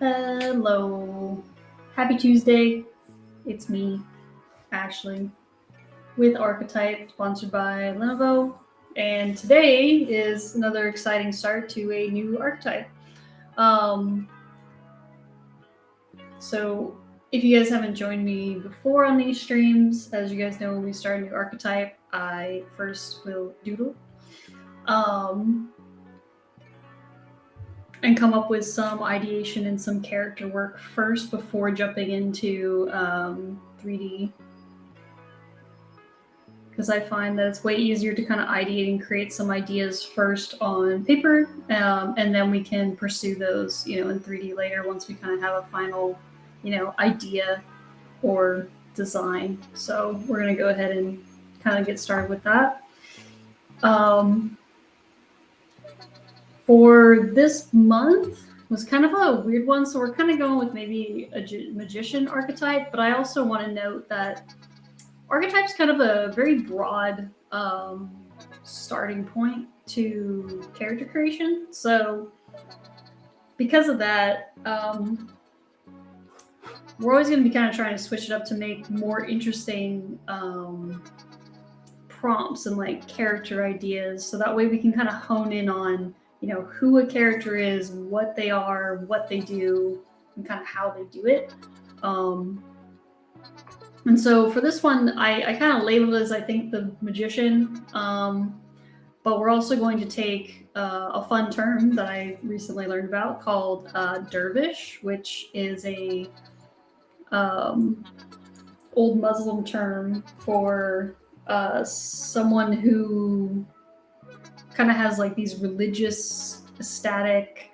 Hello. Happy Tuesday. It's me, Ashley, with Archetype, sponsored by Lenovo. And today is another exciting start to a new archetype. So if you guys haven't joined me before on these streams, as you guys know, when we start a new archetype, I first will doodle. And come up with some ideation and some character work first before jumping into 3D. Because I find that it's way easier to kind of ideate and create some ideas first on paper, and then we can pursue those, in 3D later once we kind of have a final, idea or design. So we're going to go ahead and kind of get started with that. For this month was kind of a weird one, so we're kind of going with maybe a magician archetype, but I also want to note that archetype's kind of a very broad starting point to character creation. So because of that, we're always going to be kind of trying to switch it up to make more interesting prompts and like character ideas, so that way we can kind of hone in on who a character is, what they are, what they do, and kind of how they do it. And so for this one, I kind of labeled it as, I think, the magician, but we're also going to take a fun term that I recently learned about called dervish, which is a old Muslim term for someone who kind of has like these religious ecstatic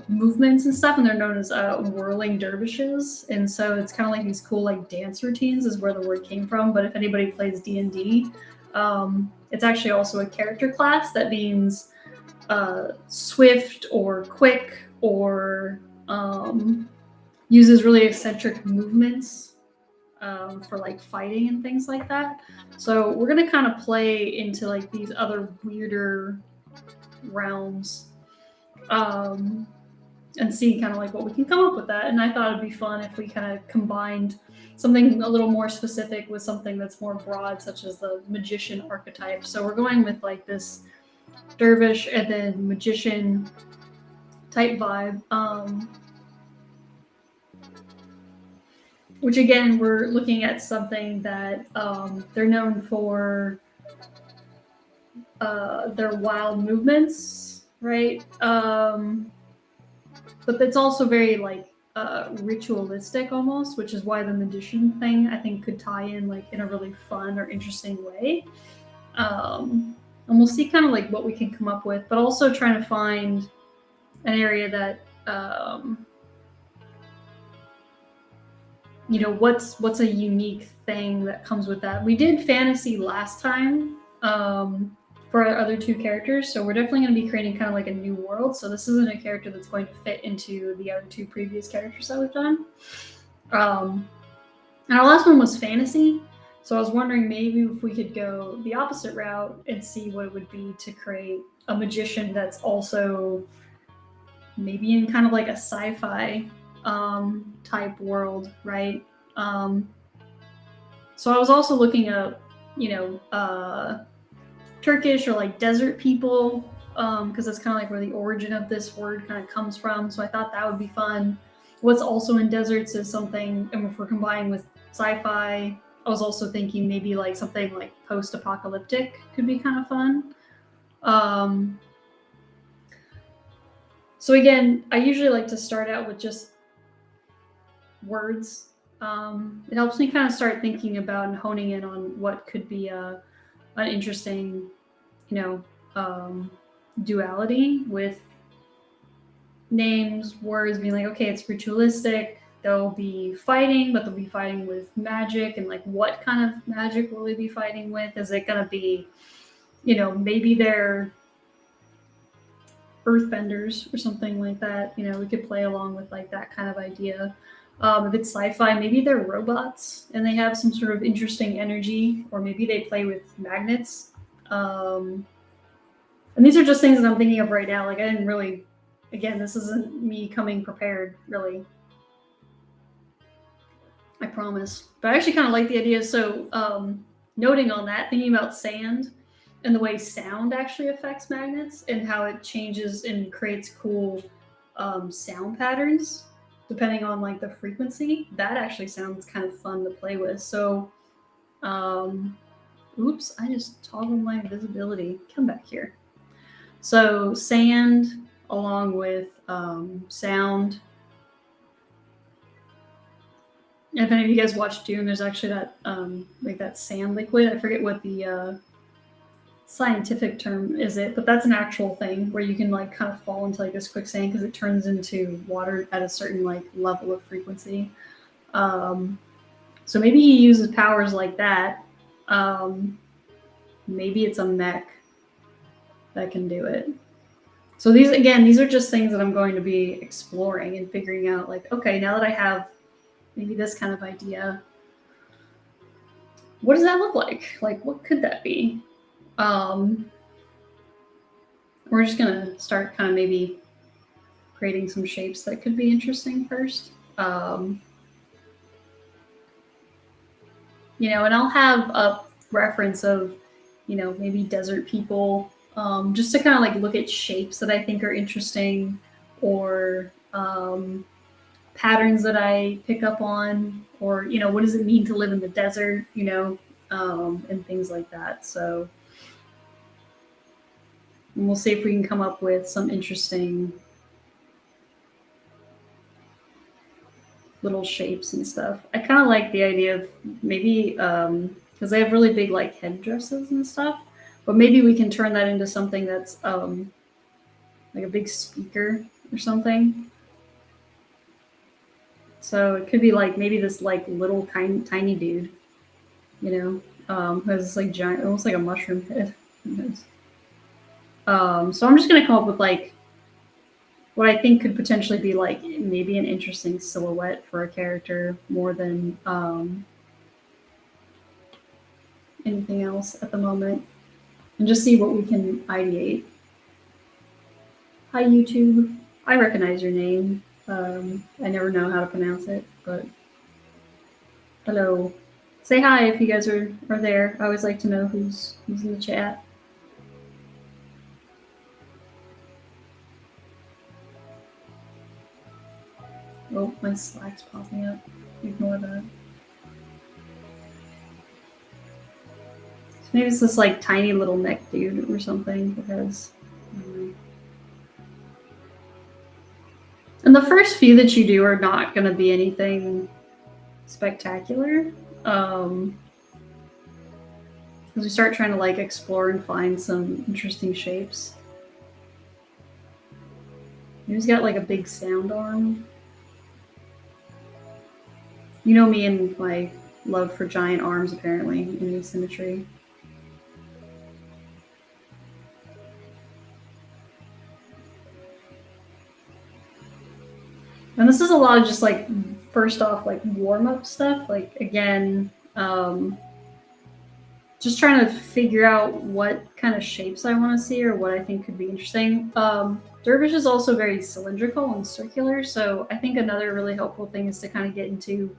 movements and stuff, and they're known as whirling dervishes. And so it's kind of like these cool like dance routines is where the word came from. But if anybody plays D&D, it's actually also a character class that means swift or quick or uses really eccentric movements for like fighting and things like that. So we're gonna kind of play into like these other weirder realms and see kind of like what we can come up with that. And I thought it'd be fun if we kind of combined something a little more specific with something that's more broad, such as the magician archetype. So we're going with like this dervish and then magician type vibe. Which again, we're looking at something that they're known for their wild movements, right? But it's also very like ritualistic almost, which is why the magician thing I think could tie in like in a really fun or interesting way. And we'll see kind of like what we can come up with, but also trying to find an area that what's a unique thing that comes with that. We did fantasy last time for our other two characters, so we're definitely going to be creating kind of like a new world. So this isn't a character that's going to fit into the other two previous characters that we've done. And our last one was fantasy, so I was wondering maybe if we could go the opposite route and see what it would be to create a magician that's also maybe in kind of like a sci-fi type world, right? So I was also looking up, Turkish or like desert people, because that's kind of like where the origin of this word kind of comes from. So I thought that would be fun. What's also in deserts is something, and if we're combining with sci-fi, I was also thinking maybe like something like post-apocalyptic could be kind of fun. So again, I usually like to start out with just words. It helps me kind of start thinking about and honing in on what could be an interesting, duality with names, words, being like, okay, it's ritualistic. They'll be fighting, but they'll be fighting with magic, and like, what kind of magic will they be fighting with? Is it going to be, maybe they're earthbenders or something like that? We could play along with like that kind of idea. If it's sci-fi, maybe they're robots and they have some sort of interesting energy, or maybe they play with magnets. And these are just things that I'm thinking of right now. Like, I didn't really Again, this isn't me coming prepared, really. I promise. But I actually kind of like the idea. So, noting on that, thinking about sand and the way sound actually affects magnets and how it changes and creates cool sound patterns depending on like the frequency. That actually sounds kind of fun to play with. So, oops, I just toggled my visibility. Come back here. So sand along with sound. If any of you guys watched Dune, there's actually that like that sand liquid. I forget what the scientific term is it, but that's an actual thing where you can like kind of fall into like this quicksand because it turns into water at a certain like level of frequency. So maybe he uses powers like that. Maybe it's a mech that can do it. So these are just things that I'm going to be exploring and figuring out like, okay, now that I have maybe this kind of idea, what does that look like? Like, what could that be? We're just gonna start kind of maybe creating some shapes that could be interesting first. You know, and I'll have a reference of, you know, maybe desert people, just to kind of like look at shapes that I think are interesting or patterns that I pick up on, or, you know, what does it mean to live in the desert, you know, and things like that. So and we'll see if we can come up with some interesting little shapes and stuff. I kind of like the idea of maybe because they have really big like headdresses and stuff, but maybe we can turn that into something that's like a big speaker or something. So it could be like maybe this like little tiny dude, you know, who has this like giant, almost like a mushroom head. So I'm just gonna come up with like what I think could potentially be like maybe an interesting silhouette for a character more than anything else at the moment, and just see what we can ideate. Hi YouTube, I recognize your name. I never know how to pronounce it, but hello. Say hi if you guys are there. I always like to know who's in the chat. Oh, my Slack's popping up. Ignore that. So maybe it's this like tiny little neck dude or something because. And the first few that you do are not going to be anything spectacular. As we start trying to like explore and find some interesting shapes. He's got like a big sound arm. You know me and my love for giant arms, apparently, in asymmetry. And this is a lot of just like, first off, like warm-up stuff. Like, again, just trying to figure out what kind of shapes I want to see or what I think could be interesting. Dervish is also very cylindrical and circular, so I think another really helpful thing is to kind of get into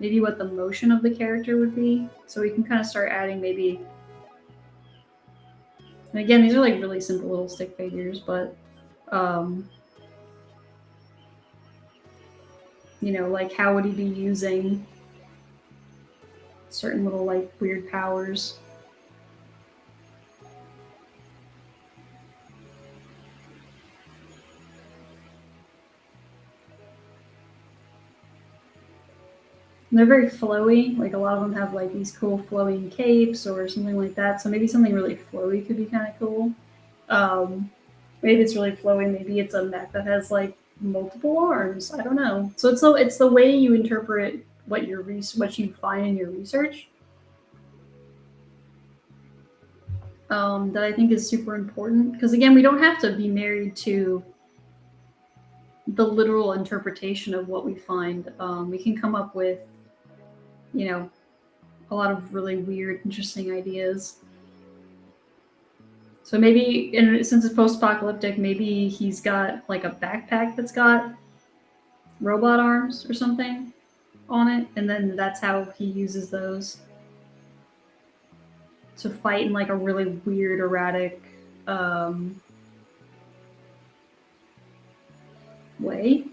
maybe what the motion of the character would be. So we can kind of start adding maybe, and again, these are like really simple little stick figures, but you know, like how would he be using certain little like weird powers? And they're very flowy. Like a lot of them have like these cool flowing capes or something like that. So maybe something really flowy could be kind of cool. Maybe it's really flowy. Maybe it's a mech that has like multiple arms. I don't know. So it's the way you interpret what you find in your research that I think is super important. Because again, we don't have to be married to the literal interpretation of what we find. We can come up with, you know, a lot of really weird, interesting ideas. So So maybe, and since it's post-apocalyptic, maybe he's got like a backpack that's got robot arms or something on it, and then that's how he uses those to fight in like a really weird, erratic way.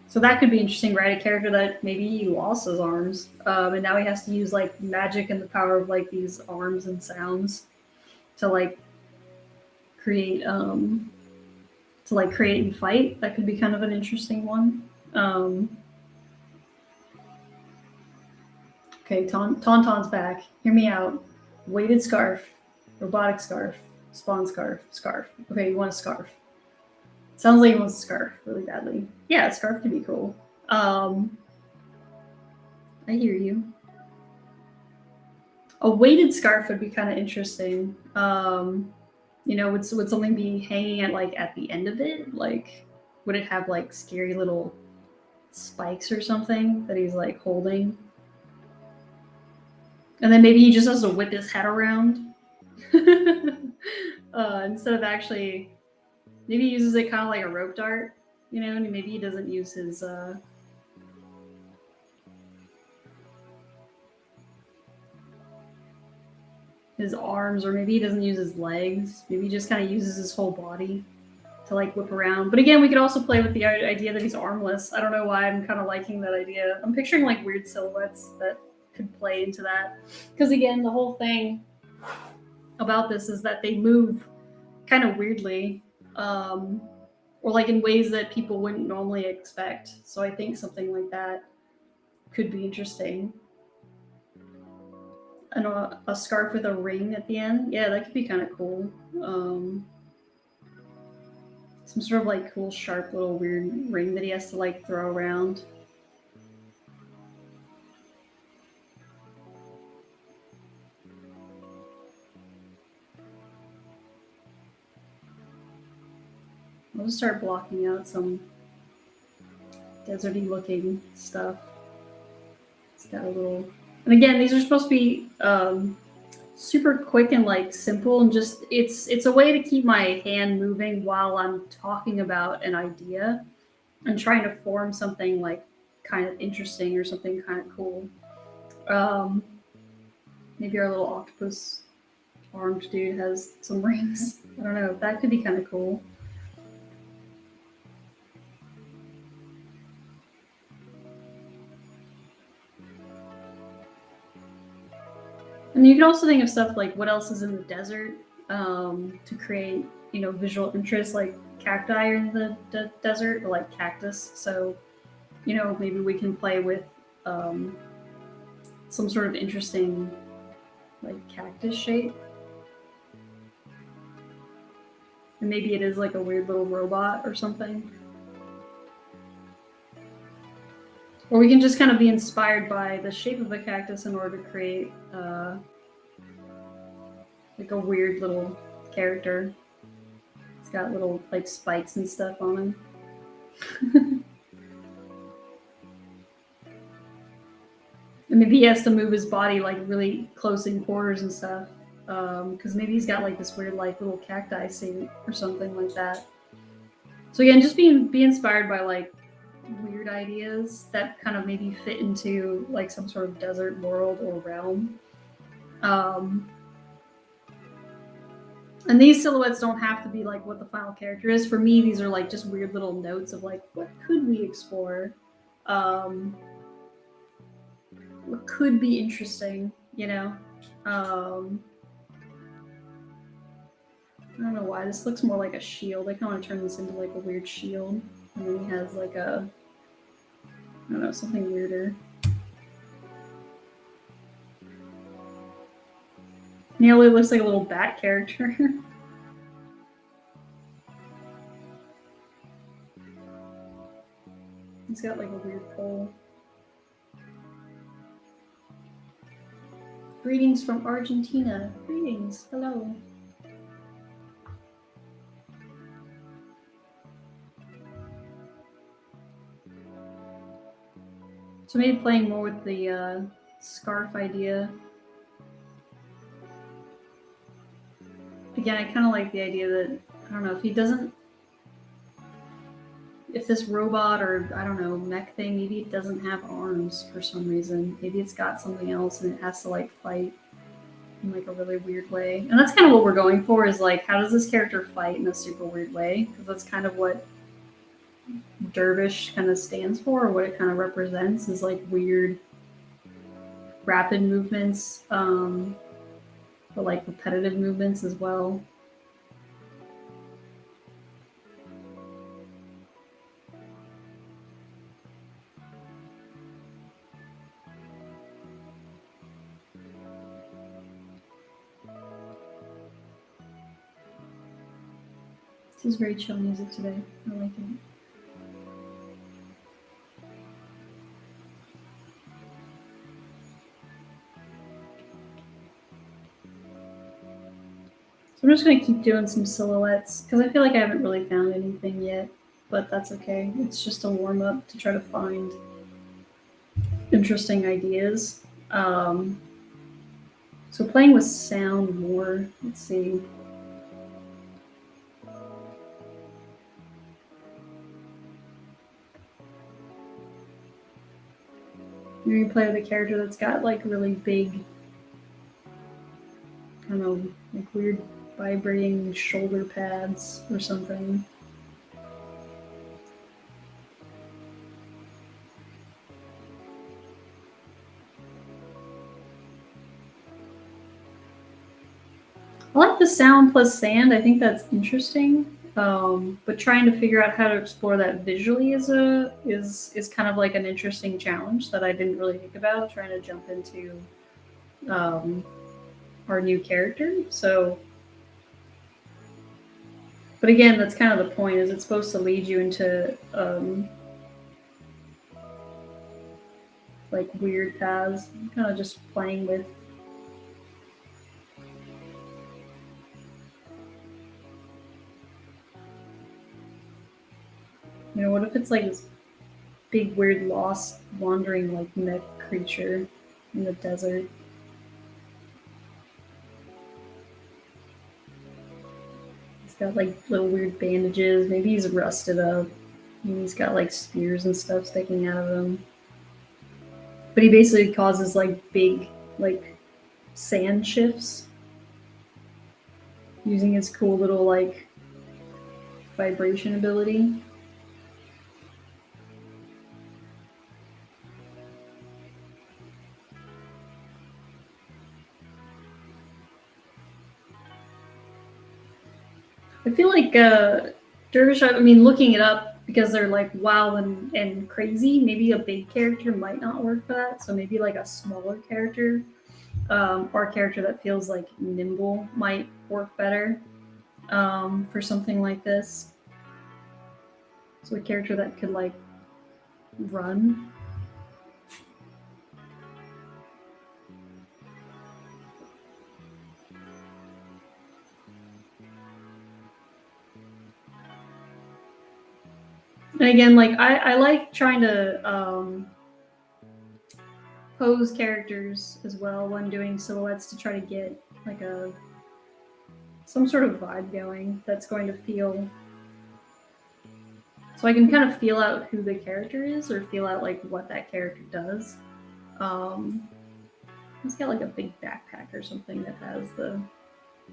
So that could be interesting, right? A character that maybe he lost his arms, and now he has to use like magic and the power of like these arms and sounds to like create create and fight. That could be kind of an interesting one. Okay, Tauntaun's back. Hear me out. Weighted scarf, robotic scarf, spawn scarf, scarf. Okay, you want a scarf. Sounds like he wants a scarf really badly. Yeah, a scarf could be cool. I hear you. A weighted scarf would be kind of interesting. You know, would something be hanging at the end of it? Like, would it have like scary little spikes or something that he's like holding? And then maybe he just has to whip his head around instead of actually. Maybe he uses it kind of like a rope dart, you know, and maybe he doesn't use his arms, or maybe he doesn't use his legs. Maybe he just kind of uses his whole body to like whip around. But again, we could also play with the idea that he's armless. I don't know why I'm kind of liking that idea. I'm picturing like weird silhouettes that could play into that. Because again, the whole thing about this is that they move kind of weirdly. Or like in ways that people wouldn't normally expect. So I think something like that could be interesting. And a scarf with a ring at the end. Yeah, that could be kind of cool. Some sort of like cool, sharp little weird ring that he has to like throw around. I'll just start blocking out some deserty looking stuff. It's got a little, and again, these are supposed to be super quick and like simple, and just it's a way to keep my hand moving while I'm talking about an idea and trying to form something like kind of interesting or something kind of cool. Maybe our little octopus armed dude has some rings. I don't know. That could be kind of cool. And you can also think of stuff like what else is in the desert to create, you know, visual interest, like cacti are in the desert, or like cactus. So, you know, maybe we can play with some sort of interesting, like cactus shape. And maybe it is like a weird little robot or something. Or we can just kind of be inspired by the shape of the cactus in order to create like a weird little character. It's got little like spikes and stuff on him. And maybe he has to move his body like really close in quarters and stuff. Because maybe he's got like this weird like little cacti suit or something like that. So again, just be inspired by like weird ideas that kind of maybe fit into like some sort of desert world or realm. And these silhouettes don't have to be like what the final character is. For me, these are like just weird little notes of like, what could we explore? What could be interesting, you know? I don't know why. This looks more like a shield. I kind of want to turn this into like a weird shield. And then he has like a, I don't know, something weirder. Nearly looks like a little bat character. He's got like a weird pole. Greetings from Argentina. Greetings. Hello. So maybe playing more with the scarf idea. again, I kind of like the idea that, I don't know, if this robot or, I don't know, mech thing, maybe it doesn't have arms for some reason. Maybe it's got something else and it has to like fight in like a really weird way. And that's kind of what we're going for, is like, how does this character fight in a super weird way? Because that's kind of what Dervish kind of stands for, or what it kind of represents, is like weird, rapid movements, but like repetitive movements as well. This is very chill music today. I like it. So I'm just going to keep doing some silhouettes because I feel like I haven't really found anything yet, but that's okay. It's just a warm up to try to find interesting ideas. So playing with sound more. Let's see. Maybe play with a character that's got like really big, I don't know, like weird vibrating shoulder pads or something. I like the sound plus sand. I think that's interesting. But trying to figure out how to explore that visually is kind of like an interesting challenge that I didn't really think about, trying to jump into our new character. So, but again, that's kind of the point, is it's supposed to lead you into like weird paths, kind of just playing with what if it's like this big, weird, lost, wandering, like mech creature in the desert? He's got like little weird bandages. Maybe he's rusted up. Maybe he's got like spears and stuff sticking out of him. But he basically causes like big, like sand shifts using his cool little like vibration ability. I feel like Dervish, I mean, looking it up, because they're like wild and crazy, maybe a big character might not work for that. So maybe like a smaller character or a character that feels like nimble might work better for something like this. So a character that could like run. And again, like I like trying to pose characters as well when doing silhouettes to try to get like some sort of vibe going that's going to feel, so I can kind of feel out who the character is, or feel out like what that character does. He's got like a big backpack or something that has the,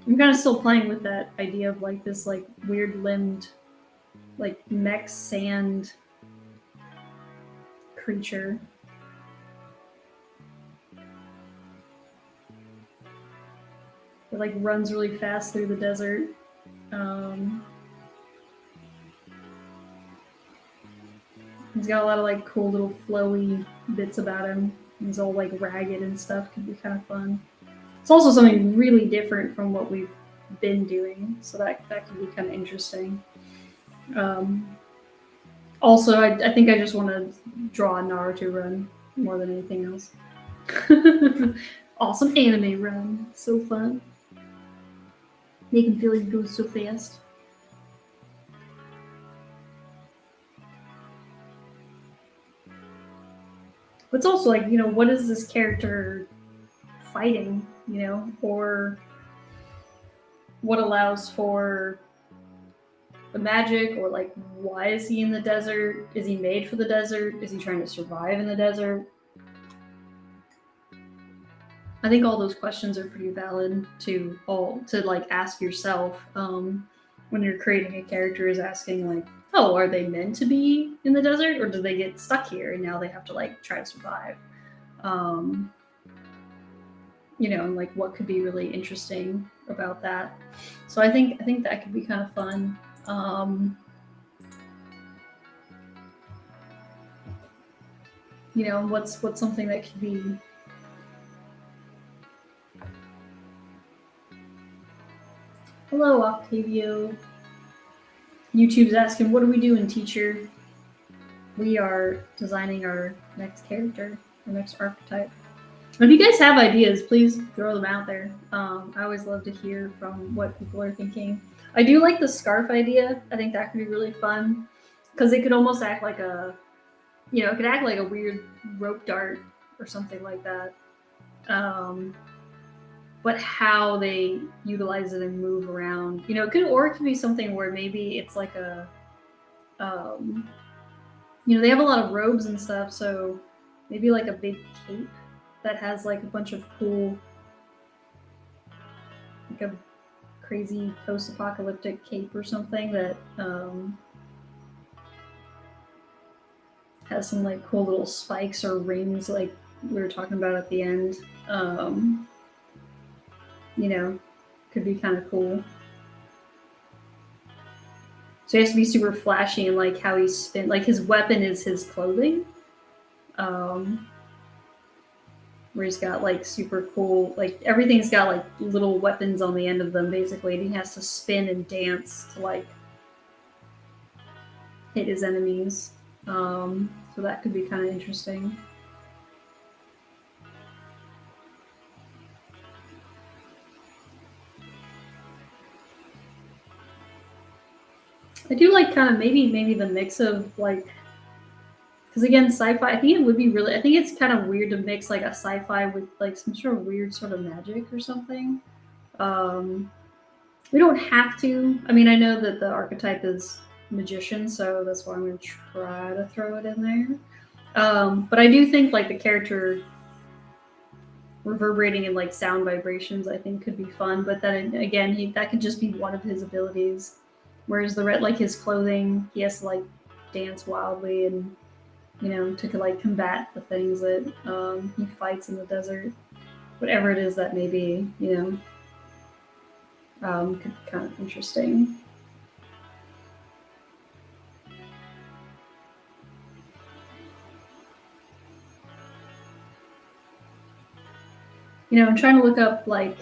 I'm kind of still playing with that idea of like this like weird limbed like mech sand creature. It like runs really fast through the desert. He's got a lot of like cool little flowy bits about him. He's all like ragged and stuff. Could be kind of fun. It's also something really different from what we've been doing, so that could be kind of interesting. Also, I think I just want to draw a Naruto run more than anything else. Awesome anime run. So fun. Make him feel like he goes so fast. But it's also like, what is this character fighting, or what allows for the magic, or like why is he in the desert? Is he made for the desert? Is he trying to survive in the desert? I think all those questions are pretty valid to like ask yourself when you're creating a character, is asking like, oh, are they meant to be in the desert, or do they get stuck here and now they have to like try to survive? You know, and like what could be really interesting about that. So I think that could be kind of fun. You know, what's something that could be. Hello, Octavio. YouTube's asking, what are we doing, teacher? We are designing our next character, our next archetype. If you guys have ideas, please throw them out there. I always love to hear from what people are thinking. I do like the scarf idea. I think that could be really fun because it could almost act like a, you know, it could act like a weird rope dart or something like that. But how they utilize it and move around, you know, it could be something where maybe it's like a, you know, they have a lot of robes and stuff, so maybe like a big cape that has like a bunch of cool, like a crazy post-apocalyptic cape or something that has some like cool little spikes or rings like we were talking about at the end. You know, could be kind of cool. So he has to be super flashy and like how he's like his weapon is his clothing. Where he's got like super cool, like everything's got like little weapons on the end of them basically, and he has to spin and dance to like hit his enemies. So that could be kind of interesting. I do like kind of maybe the mix of like, because again, sci-fi, I think it would be really, I think it's kind of weird to mix like a sci-fi with like some sort of weird sort of magic or something. We don't have to. I mean, I know that the archetype is magician, so that's why I'm going to try to throw it in there. But I do think like the character reverberating in like sound vibrations, I think could be fun. But then again, that could just be one of his abilities. Whereas the red, like his clothing, he has to like dance wildly and, you know, to like combat the things that he fights in the desert, whatever it is that may be, you know, could be kind of interesting. You know, I'm trying to look up like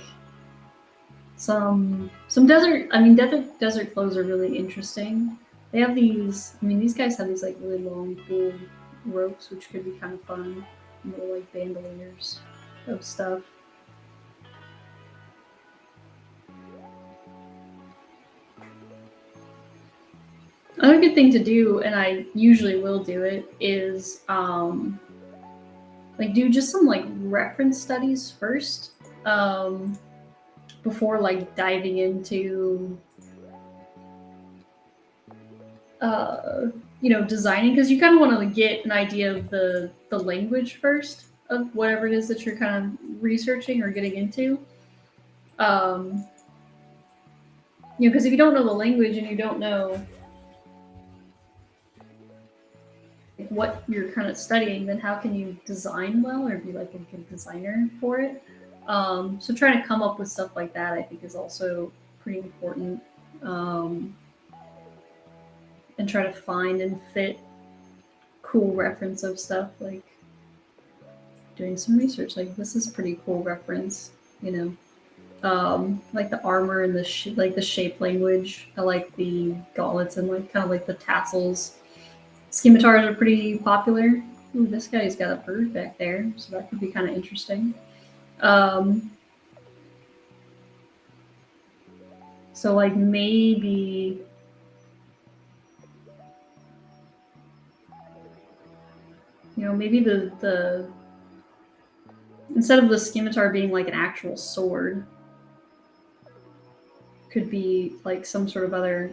some desert. I mean, desert clothes are really interesting. They have these. I mean, these guys have these like really long, cool ropes, which could be kind of fun. Little like bandoliers of stuff. Another good thing to do, and I usually will do it, is like do just some like reference studies first. Before like diving into you know, designing, because you kind of want to get an idea of the language first of whatever it is that you're kind of researching or getting into. You know, because if you don't know the language and you don't know what you're kind of studying, then how can you design well or be like a good designer for it? So trying to come up with stuff like that, I think, is also pretty important. And try to find and fit cool reference of stuff, like doing some research. Like this is pretty cool reference, you know. Like the armor and like the shape language. I like the gauntlets and like kind of like the tassels. Scimitars are pretty popular. Ooh, this guy's got a bird back there, so that could be kind of interesting. So like maybe you know, maybe the instead of the scimitar being like an actual sword, could be like some sort of other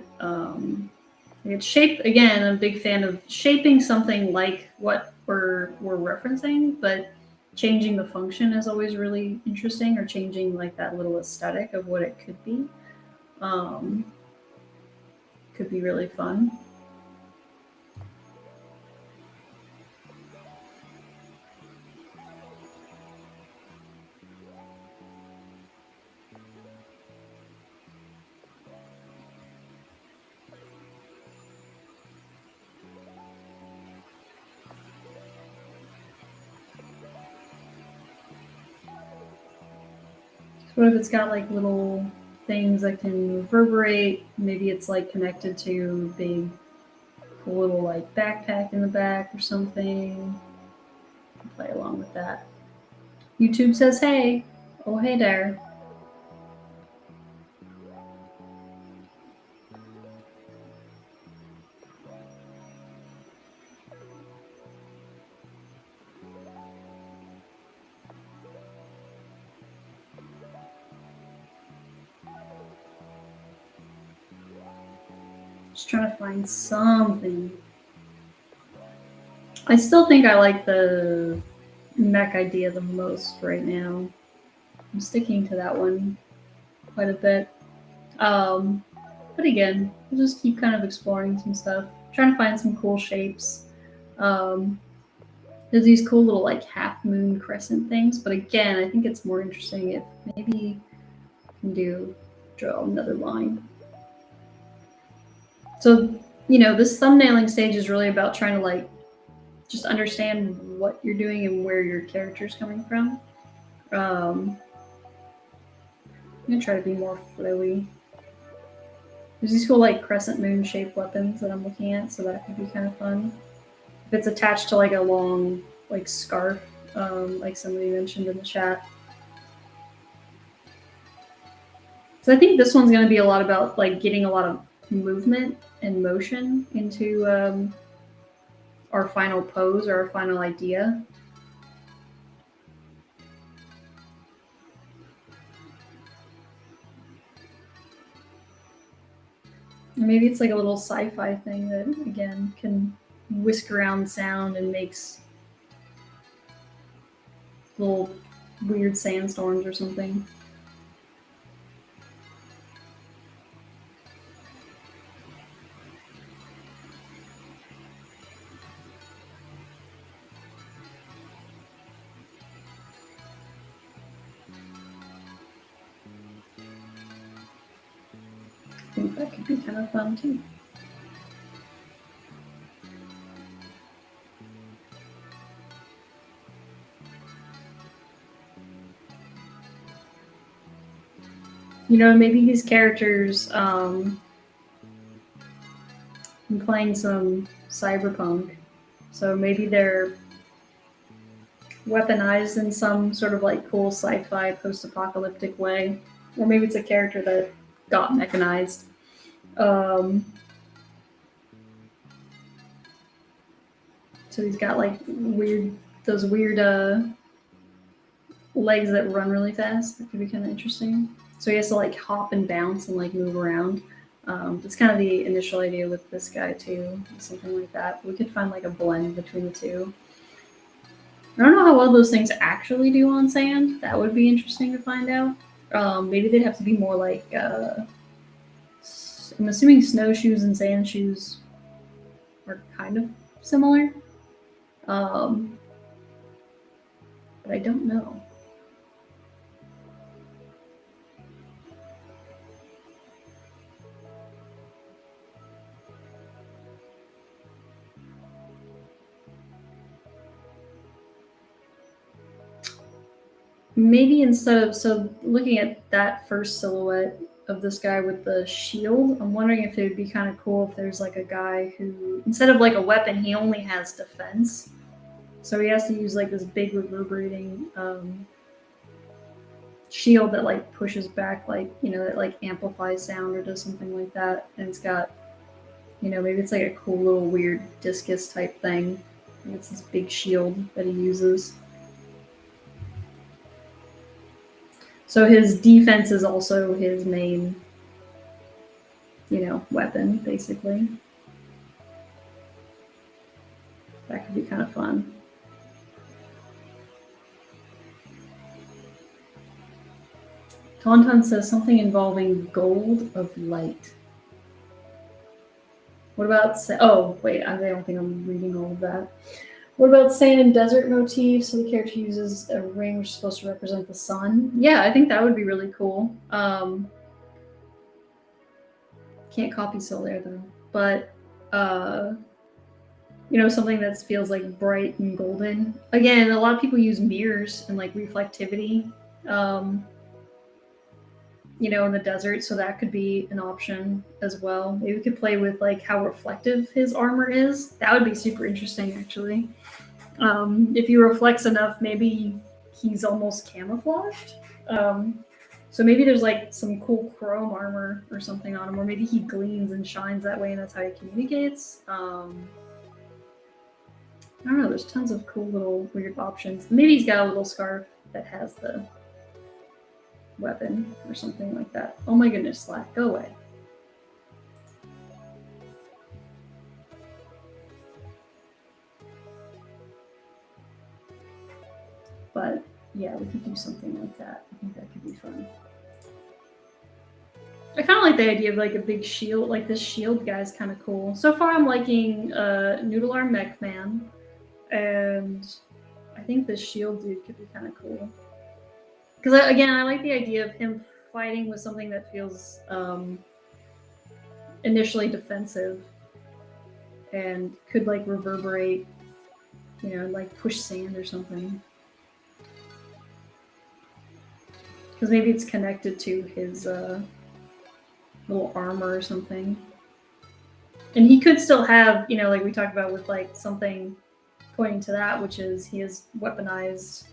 it's shape. Again, I'm a big fan of shaping something like what we're referencing, but changing the function is always really interesting, or changing like that little aesthetic of what it could be. Could be really fun. What if it's got like little things that can reverberate? Maybe it's like connected to a big, cool little like backpack in the back or something. Play along with that. YouTube says, hey. Oh, hey there. Just trying to find something. I still think I like the mech idea the most right now. I'm sticking to that one quite a bit. But again, we'll just keep kind of exploring some stuff, trying to find some cool shapes. There's these cool little like half moon crescent things, but again, I think it's more interesting if maybe I can draw another line. So, you know, this thumbnailing stage is really about trying to like just understand what you're doing and where your character's coming from. I'm gonna try to be more flowy. There's these cool like crescent moon shaped weapons that I'm looking at, so that could be kind of fun. If it's attached to like a long like scarf, like somebody mentioned in the chat. So I think this one's going to be a lot about like getting a lot of movement and motion into our final pose or our final idea. And maybe it's like a little sci-fi thing that, again, can whisk around sound and makes little weird sandstorms or something. I think that could be kind of fun too. You know, maybe these characters, I'm playing some cyberpunk, so maybe they're weaponized in some sort of like cool sci-fi post-apocalyptic way, or maybe it's a character that got mechanized. So he's got like those weird legs that run really fast. That could be kind of interesting. So he has to like hop and bounce and like move around. That's kind of the initial idea with this guy too, something like that. We could find like a blend between the two. I don't know how well those things actually do on sand. That would be interesting to find out. Maybe they'd have to be more like, I'm assuming snowshoes and sand shoes are kind of similar. But I don't know. Maybe instead of, so looking at that first silhouette of this guy with the shield, I'm wondering if it would be kind of cool if there's like a guy who, instead of like a weapon, he only has defense. So he has to use like this big reverberating shield that like pushes back, like, you know, that like amplifies sound or does something like that. And it's got, you know, maybe it's like a cool little weird discus type thing. And it's this big shield that he uses. So his defense is also his main weapon, basically. That could be kind of fun. Tauntaun says something involving gold of light. What about... Oh, wait, I don't think I'm reading all of that. What about sand and desert motifs? So the character uses a ring which is supposed to represent the sun. Yeah, I think that would be really cool. Can't copy Solaire though. But, something that feels like bright and golden. Again, a lot of people use mirrors and like reflectivity, in the desert. So that could be an option as well. Maybe we could play with like how reflective his armor is. That would be super interesting, actually. If he reflects enough, maybe he's almost camouflaged. So maybe there's like some cool chrome armor or something on him, or maybe he gleams and shines that way and that's how he communicates. I don't know, there's tons of cool little weird options. Maybe he's got a little scarf that has the weapon or something like that. Oh my goodness, Slack, go away. But yeah, we could do something like that. I think that could be fun. I kind of like the idea of like a big shield. Like this shield guy is kind of cool. So far, I'm liking Noodle Arm Mech Man, and I think this shield dude could be kind of cool. Because again, I like the idea of him fighting with something that feels initially defensive and could like reverberate, like push sand or something. Because maybe it's connected to his little armor or something. And he could still have, like we talked about with like something pointing to that, which is he has weaponized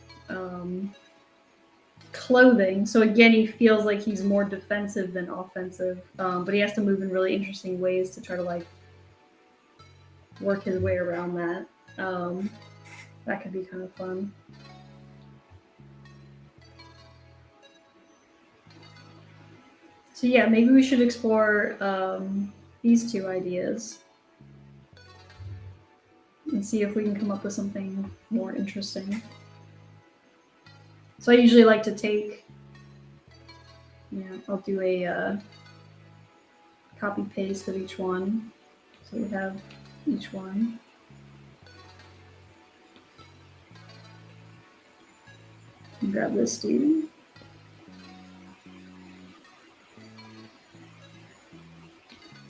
clothing. So again, he feels like he's more defensive than offensive, but he has to move in really interesting ways to try to like work his way around that. That could be kind of fun. So yeah, maybe we should explore these two ideas and see if we can come up with something more interesting. So I usually like to take, I'll do a copy paste of each one. So we have each one. And grab this dude.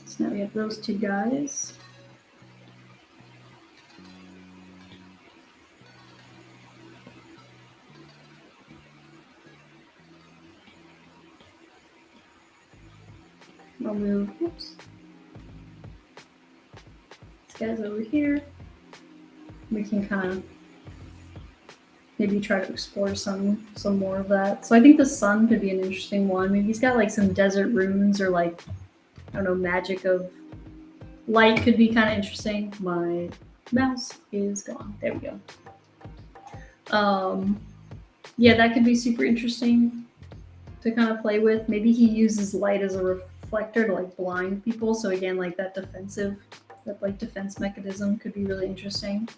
So now we have those two guys. I'll move, oops. This guy's over here. We can kind of maybe try to explore some more of that. So I think the sun could be an interesting one. Maybe he's got like some desert runes or like, I don't know, magic of light could be kind of interesting. My mouse is gone. There we go. Yeah, that could be super interesting to kind of play with. Maybe he uses light as a reflector to like blind people. So again, like that defense mechanism could be really interesting.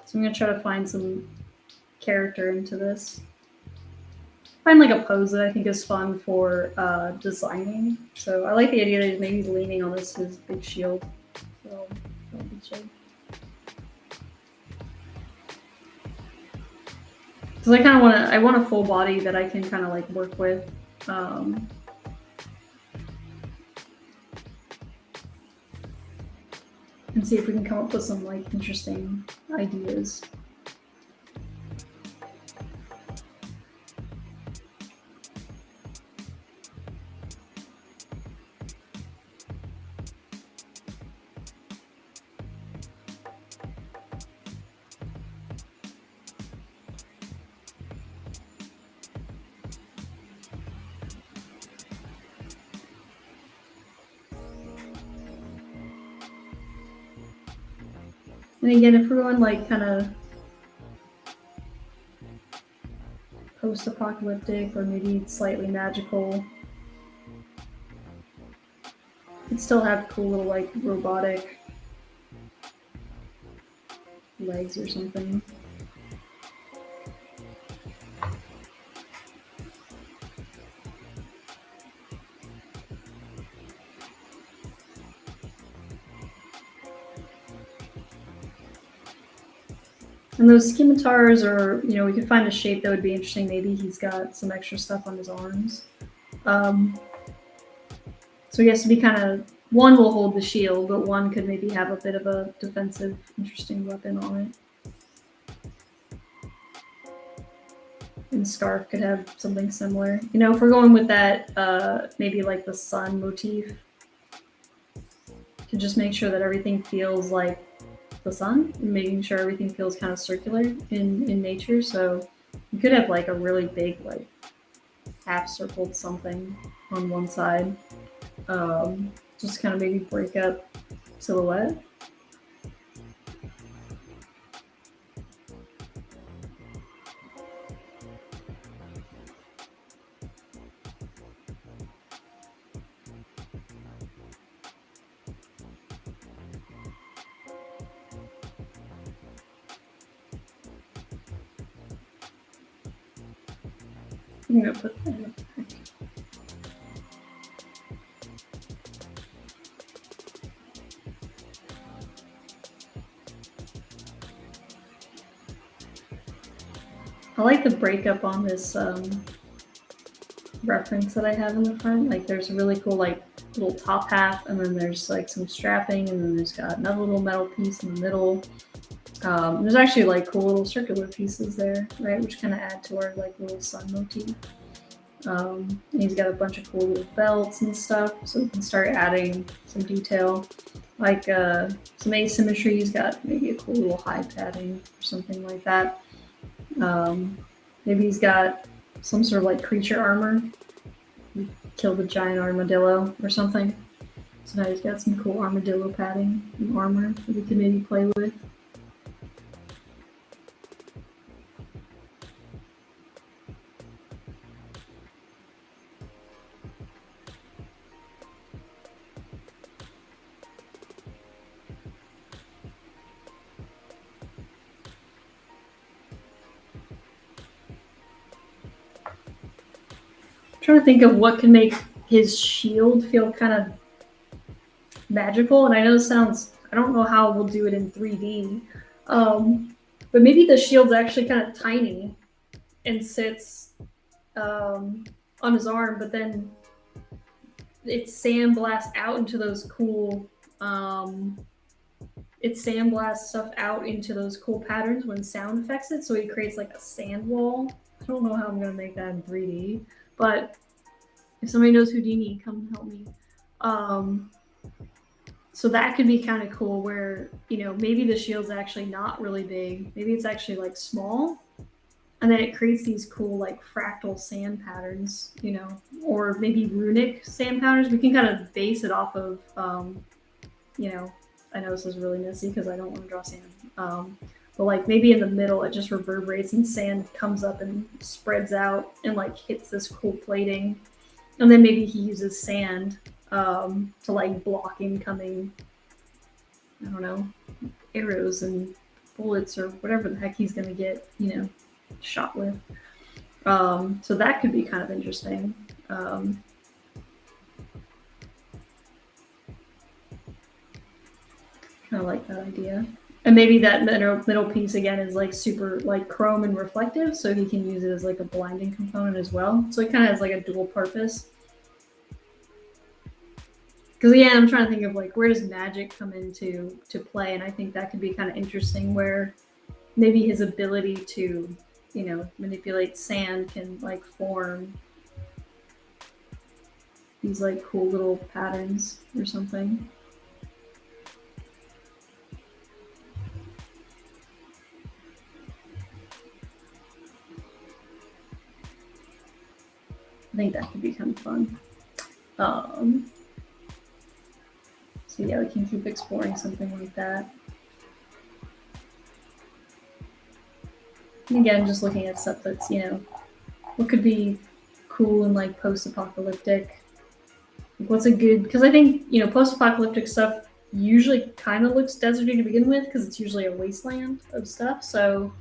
So I'm going to try to find some character into this. Find like a pose that I think is fun for designing. So I like the idea that he's maybe leaning on his big shield. So, because I kind of want a full body that I can kind of like work with. And see if we can come up with some like interesting ideas. And again, if we're going like kind of post-apocalyptic or maybe slightly magical, could still have cool little like robotic legs or something. And those scimitars are, you know, we could find a shape that would be interesting. Maybe he's got some extra stuff on his arms. So he has to be kind of, one will hold the shield, but one could maybe have a bit of a defensive, interesting weapon on it. And Scarf could have something similar. You know, if we're going with that, maybe like the sun motif, to just make sure that everything feels like the sun, and making sure everything feels kind of circular in nature. So you could have like a really big, like half circled something on one side, just kind of maybe break up silhouette. I'm gonna put that in. I like the breakup on this reference that I have in the front. Like there's a really cool like little top half, and then there's like some strapping, and then there's got another little metal piece in the middle. There's actually like cool little circular pieces there, right, which kind of add to our like little sun motif. And he's got a bunch of cool little belts and stuff, so we can start adding some detail, like some asymmetry. He's got maybe a cool little high padding or something like that. Maybe he's got some sort of like creature armor. He killed a giant armadillo or something. So now he's got some cool armadillo padding and armor that we can maybe play with. Trying to think of what can make his shield feel kind of magical, and I know it sounds, I don't know how we'll do it in 3D, but maybe the shield's actually kind of tiny and sits on his arm, but then it sandblasts out into those cool, it sandblasts stuff out into those cool patterns when sound affects it, so he creates like a sand wall. I don't know how I'm gonna make that in 3D, but if somebody knows Houdini, come help me. So that could be kind of cool where, you know, maybe the shield's actually not really big. Maybe it's actually like small. And then it creates these cool like fractal sand patterns, you know, or maybe runic sand patterns. We can kind of base it off of, you know, I know this is really messy because I don't want to draw sand. But like maybe in the middle, it just reverberates and sand comes up and spreads out and like hits this cool plating. And then maybe he uses sand to like block incoming, I don't know, arrows and bullets or whatever the heck he's going to get, you know, shot with. So that could be kind of interesting. Kind of like that idea. And maybe that middle piece again is like super like chrome and reflective, so he can use it as like a blinding component as well. So it kind of has like a dual purpose. Because yeah, I'm trying to think of like where does magic come into play, and I think that could be kind of interesting where maybe his ability to, you know, manipulate sand can like form these like cool little patterns or something. I think that could be kind of fun. So yeah, we can keep exploring something like that. And again, just looking at stuff that's, you know, what could be cool and like post-apocalyptic. Like what's a good, because I think, you know, post-apocalyptic stuff usually kind of looks deserty to begin with because it's usually a wasteland of stuff. So,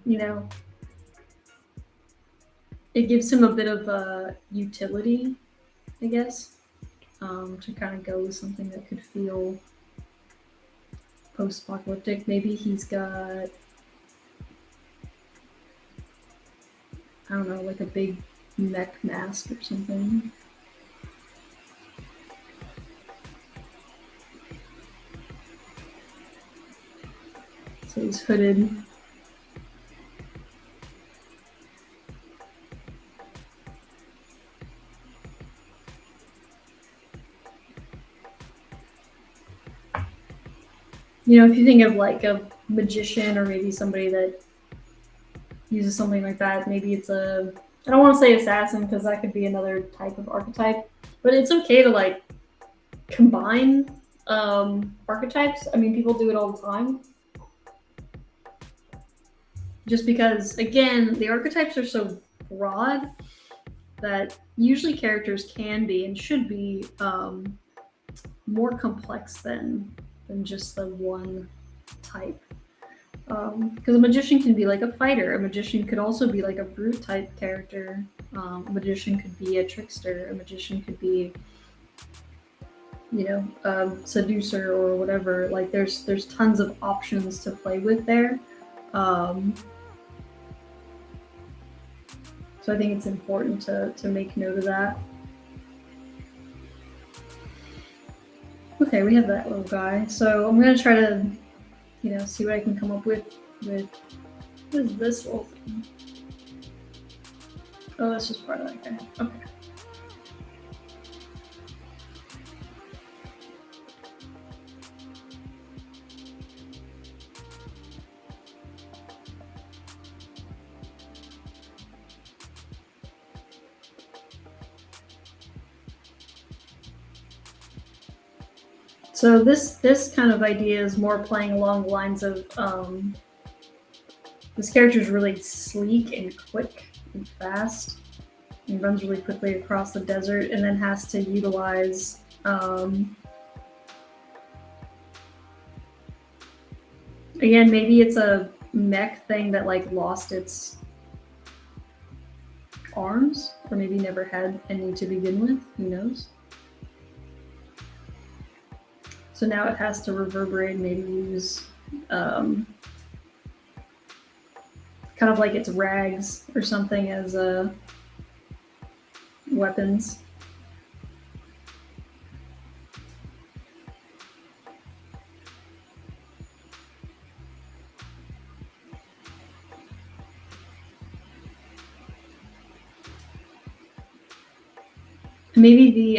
you know, it gives him a bit of utility, I guess, to kind of go with something that could feel post-apocalyptic. Maybe he's got, I don't know, like a big mech mask or something. So he's hooded. You know, if you think of like a magician or maybe somebody that uses something like that, maybe it's a, I don't want to say assassin because that could be another type of archetype, but it's okay to like combine archetypes. I mean, people do it all the time. Just because, again, the archetypes are so broad that usually characters can be and should be more complex than just the one type. Because a magician can be like a fighter. A magician could also be like a brute type character. A magician could be a trickster. A magician could be, you know, a seducer or whatever. Like there's tons of options to play with there. So I think it's important to make note of that. Okay, we have that little guy. So I'm gonna try to, you know, see what I can come up with what is this little thing? Oh, that's just part of that guy. Okay. So this kind of idea is more playing along the lines of this character is really sleek and quick and fast. He runs really quickly across the desert and then has to utilize again, maybe it's a mech thing that like lost its arms or maybe never had any to begin with. Who knows? So now it has to reverberate, maybe use kind of like its rags or something as weapons. Maybe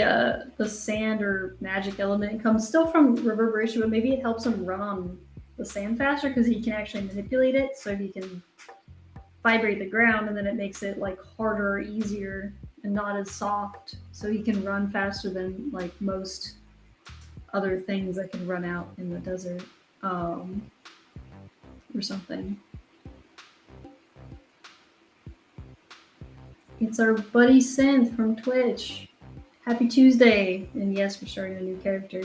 the sand or magic element comes still from reverberation, but maybe it helps him run on the sand faster because he can actually manipulate it, so he can vibrate the ground, and then it makes it like harder or easier and not as soft, so he can run faster than like most other things that can run out in the desert, or something. It's our buddy Synth from Twitch. Happy Tuesday! And yes, we're starting a new character.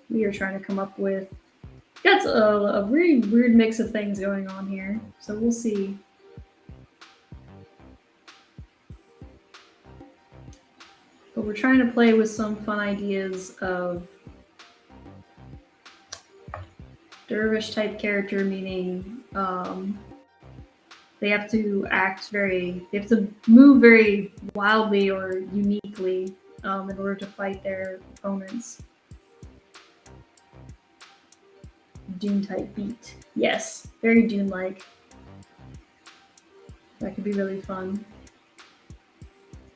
We are trying to come up with. That's a really weird mix of things going on here, so we'll see. But we're trying to play with some fun ideas of dervish type character, meaning they have to they have to move very wildly or uniquely in order to fight their opponents. Dune type beat. Yes, very Dune-like. That could be really fun.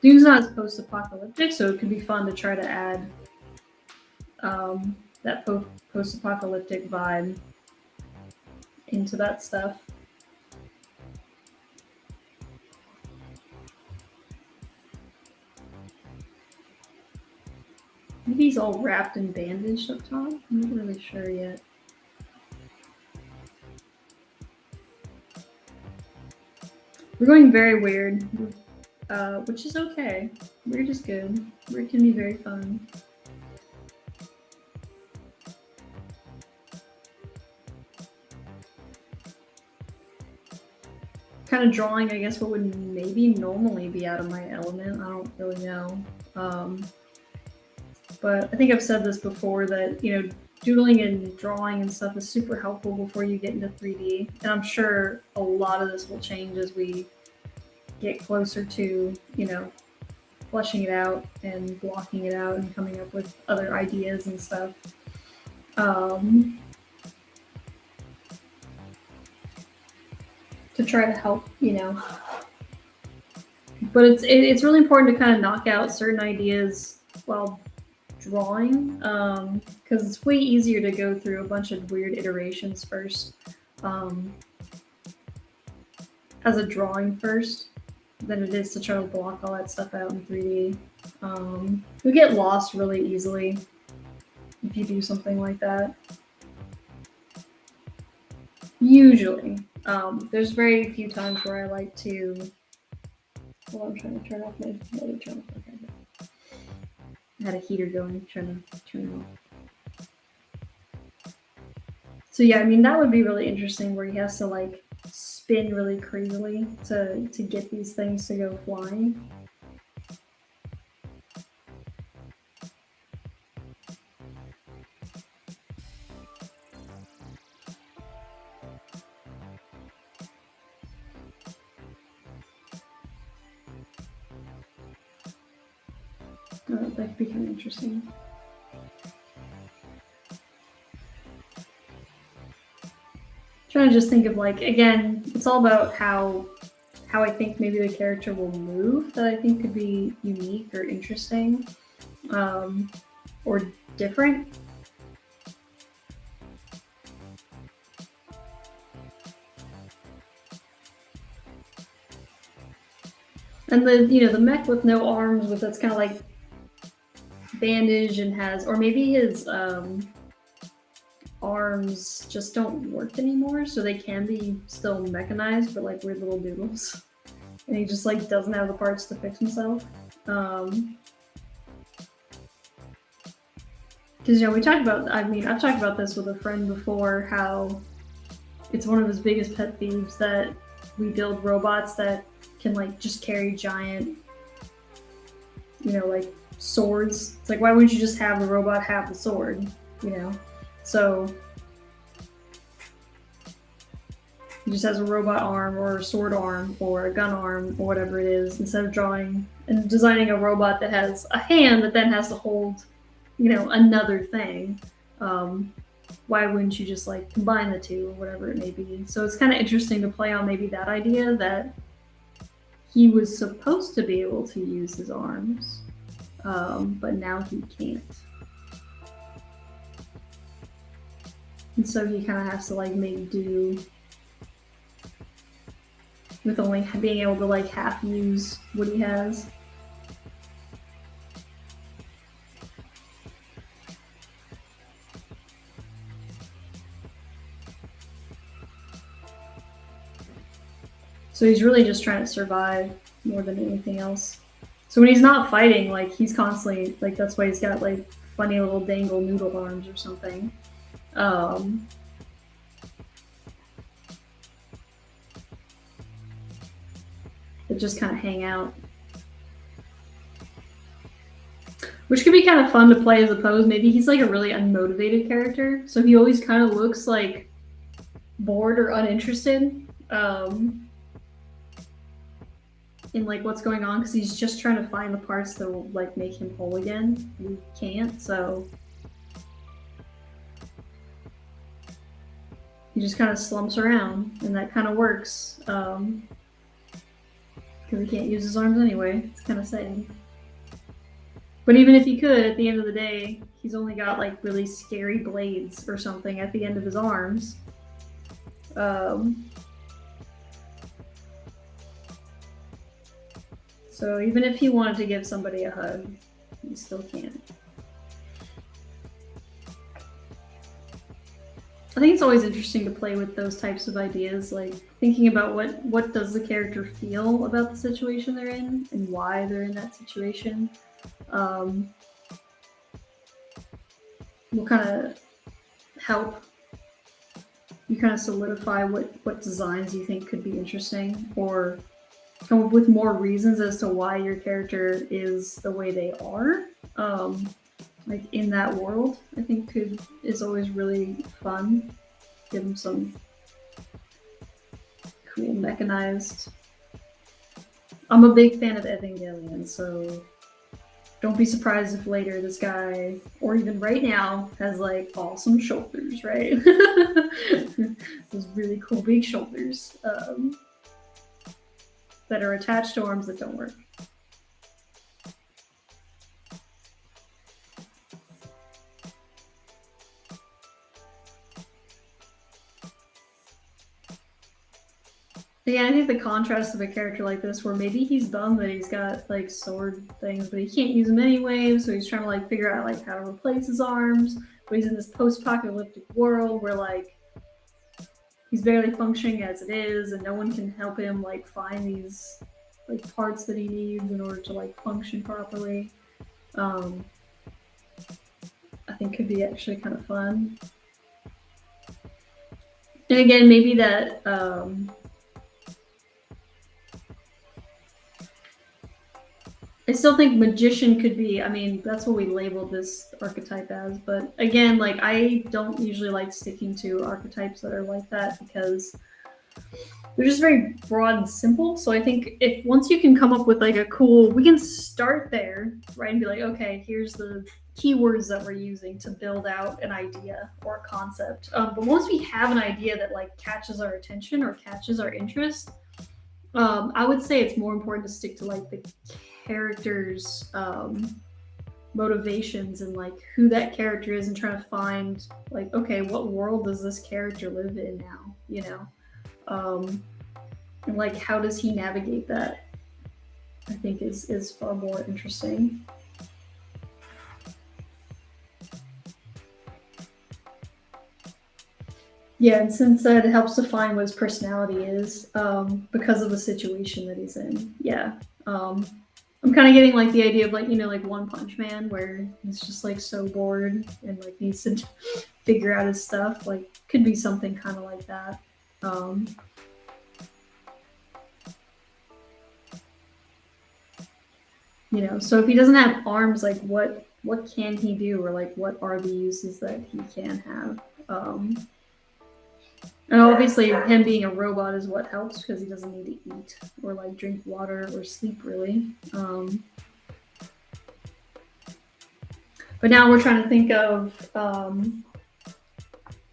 Dune's not as post-apocalyptic, so it could be fun to try to add that post-apocalyptic vibe into that stuff. Maybe he's all wrapped and bandaged up top. I'm not really sure yet. We're going very weird, which is okay. Weird is good. Weird can be very fun. Kind of drawing, I guess, what would maybe normally be out of my element. I don't really know. But I think I've said this before that, you know, doodling and drawing and stuff is super helpful before you get into 3D. And I'm sure a lot of this will change as we get closer to, you know, fleshing it out and blocking it out and coming up with other ideas and stuff. To try to help, you know. But it's really important to kind of knock out certain ideas while drawing, because it's way easier to go through a bunch of weird iterations first, as a drawing first, than it is to try to block all that stuff out in 3D. We get lost really easily if you do something like that. Usually. There's very few times where I like to... Well, I'm trying to turn off my motor channel. Okay. I had a heater going, trying to turn it off. So yeah, I mean, that would be really interesting where he has to like spin really crazily to get these things to go flying. That'd be kind of interesting. Trying to just think of like, again, it's all about how I think maybe the character will move that I think could be unique or interesting, or different. And the mech with no arms, with that's kind of like bandaged and has, or maybe his arms just don't work anymore, so they can be still mechanized, but like weird little doodles. And he just like doesn't have the parts to fix himself. Because we talked about, I've talked about this with a friend before, how it's one of his biggest pet peeves that we build robots that can like just carry giant, like swords. It's like, why wouldn't you just have the robot have the sword, So he just has a robot arm or a sword arm or a gun arm or whatever it is, instead of drawing and designing a robot that has a hand that then has to hold, another thing. Why wouldn't you just like combine the two or whatever it may be? So it's kind of interesting to play on maybe that idea that he was supposed to be able to use his arms, but now he can't. And so he kind of has to like make do with only being able to like half use what he has. So he's really just trying to survive more than anything else. So when he's not fighting, like he's constantly like, that's why he's got like funny little dangle noodle arms or something. That just kind of hang out. Which could be kind of fun to play as opposed. Maybe he's like a really unmotivated character, so he always kind of looks like bored or uninterested in like what's going on, because he's just trying to find the parts that will like make him whole again. We can't, so he just kind of slumps around, and that kind of works. Because he can't use his arms anyway. It's kind of sad. But even if he could, at the end of the day, he's only got like really scary blades or something at the end of his arms. So even if he wanted to give somebody a hug, he still can't. I think it's always interesting to play with those types of ideas, like thinking about what does the character feel about the situation they're in and why they're in that situation. Will kind of help you kind of solidify what designs you think could be interesting, or come up with more reasons as to why your character is the way they are. Like in that world, I think is always really fun. Give them some cool mechanized. I'm a big fan of Evangelion, so don't be surprised if later this guy, or even right now, has like awesome shoulders, right? Those really cool big shoulders that are attached to arms that don't work. Yeah, I think the contrast of a character like this, where maybe he's bummed that he's got like sword things, but he can't use them anyway, so he's trying to like figure out like how to replace his arms. But he's in this post-apocalyptic world where like he's barely functioning as it is, and no one can help him like find these like parts that he needs in order to like function properly. I think could be actually kind of fun. And again, maybe that. I still think magician could be, I mean, that's what we labeled this archetype as, but again, like I don't usually like sticking to archetypes that are like that because they're just very broad and simple. So I think if once you can come up with like a cool, we can start there, right? And be like, okay, here's the keywords that we're using to build out an idea or a concept. But once we have an idea that like catches our attention or catches our interest, I would say it's more important to stick to like the character's motivations and like who that character is, and trying to find like, okay, what world does this character live in now, you know, and like how does he navigate that, I think is far more interesting. Yeah, and since that, it helps define what his personality is because of the situation that he's in. Yeah. I'm kind of getting like the idea of like, you know, like One Punch Man, where he's just like so bored and like needs to figure out his stuff. Like, could be something kind of like that. You know, so if he doesn't have arms, like what can he do, or like what are the uses that he can have? And obviously, him being a robot is what helps because he doesn't need to eat or like drink water or sleep really. But now we're trying to think of,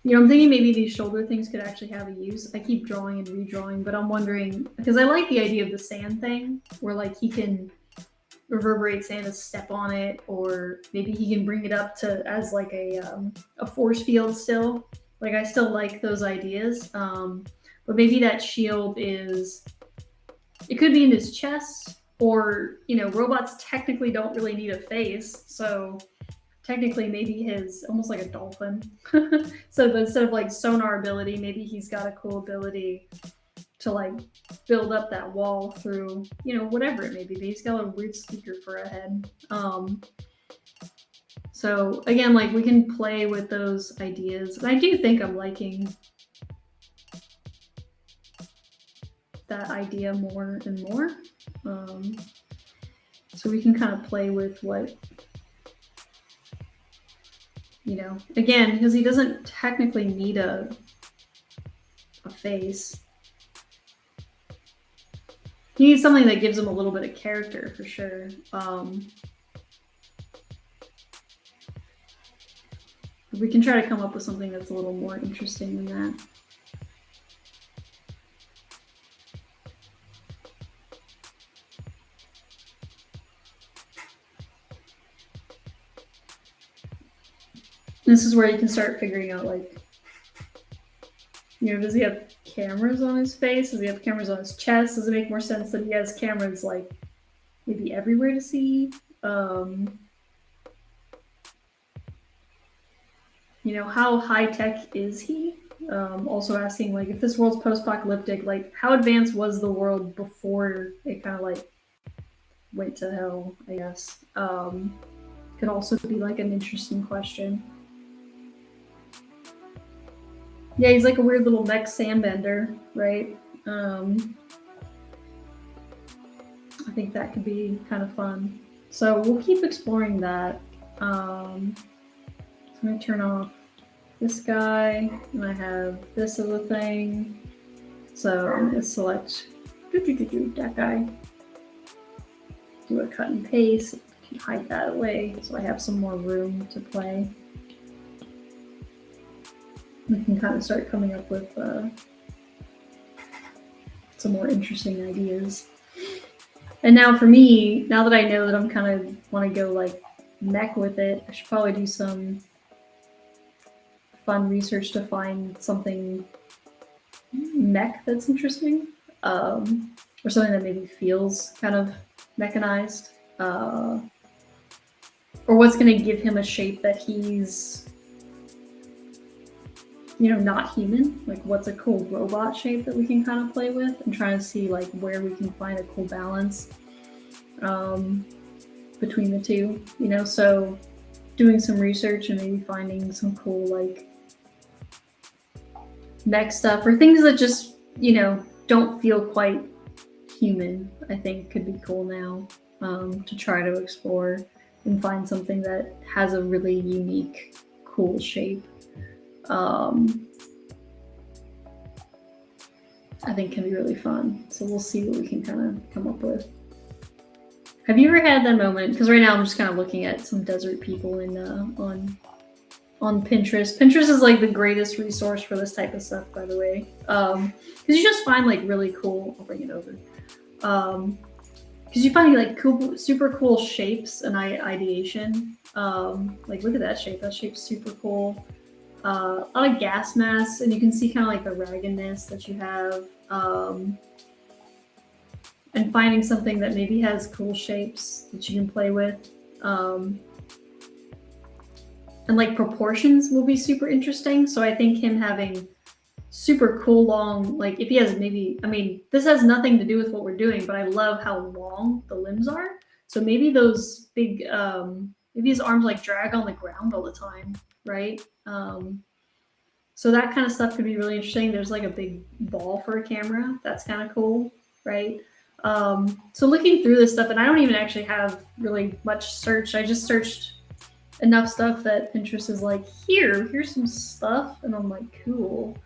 you know, I'm thinking maybe these shoulder things could actually have a use. I keep drawing and redrawing, but I'm wondering, because I like the idea of the sand thing, where like he can reverberate sand to step on it, or maybe he can bring it up to as like a force field still. Like I still like those ideas, but maybe that shield is, it could be in his chest, or you know, robots technically don't really need a face, so technically maybe his almost like a dolphin. So instead of like sonar ability, maybe he's got a cool ability to like build up that wall through, you know, whatever it may be. Maybe he's got a weird speaker for a head. So again, like we can play with those ideas. And I do think I'm liking that idea more and more. So we can kind of play with what, you know, again, because he doesn't technically need a face. He needs something that gives him a little bit of character for sure. We can try to come up with something that's a little more interesting than that. This is where you can start figuring out, like, you know, does he have cameras on his face? Does he have cameras on his chest? Does it make more sense that he has cameras, like, maybe everywhere to see? you know, how high tech is he? Also asking like if this world's post-apocalyptic, like how advanced was the world before it kind of like went to hell, I guess. Could also be like an interesting question. Yeah, he's like a weird little mech sandbender, right? I think that could be kind of fun. So we'll keep exploring that. I'm gonna turn off this guy, and I have this as a thing. So I'm gonna select that guy. Do a cut and paste. Hide that away, so I have some more room to play. We can kind of start coming up with some more interesting ideas. And now for me, now that I know that I'm kind of want to go like mech with it, I should probably do some fun research to find something mech that's interesting, or something that maybe feels kind of mechanized, or what's going to give him a shape that he's, you know, not human. Like what's a cool robot shape that we can kind of play with, and trying to see like where we can find a cool balance between the two, you know. So doing some research and maybe finding some cool like mech stuff or things that just, you know, don't feel quite human, I think could be cool now, to try to explore and find something that has a really unique, cool shape. I think can be really fun. So we'll see what we can kind of come up with. Have you ever had that moment? Because right now I'm just kind of looking at some desert people in on Pinterest. Pinterest is like the greatest resource for this type of stuff, by the way. Because you just find like really cool. I'll bring it over. Because you find like cool, super cool shapes and ideation. Like look at that shape. That shape's super cool. A lot of gas masks, and you can see kind of like the raggedness that you have. And finding something that maybe has cool shapes that you can play with. And like proportions will be super interesting. So I think him having super cool long, like if he has maybe, I mean, this has nothing to do with what we're doing, but I love how long the limbs are. So maybe those big, maybe his arms like drag on the ground all the time, right? So that kind of stuff could be really interesting. There's like a big ball for a camera. That's kind of cool, right? So looking through this stuff, and I don't even actually have really much search. I just searched enough stuff that Pinterest is like, here's some stuff, and I'm like, cool.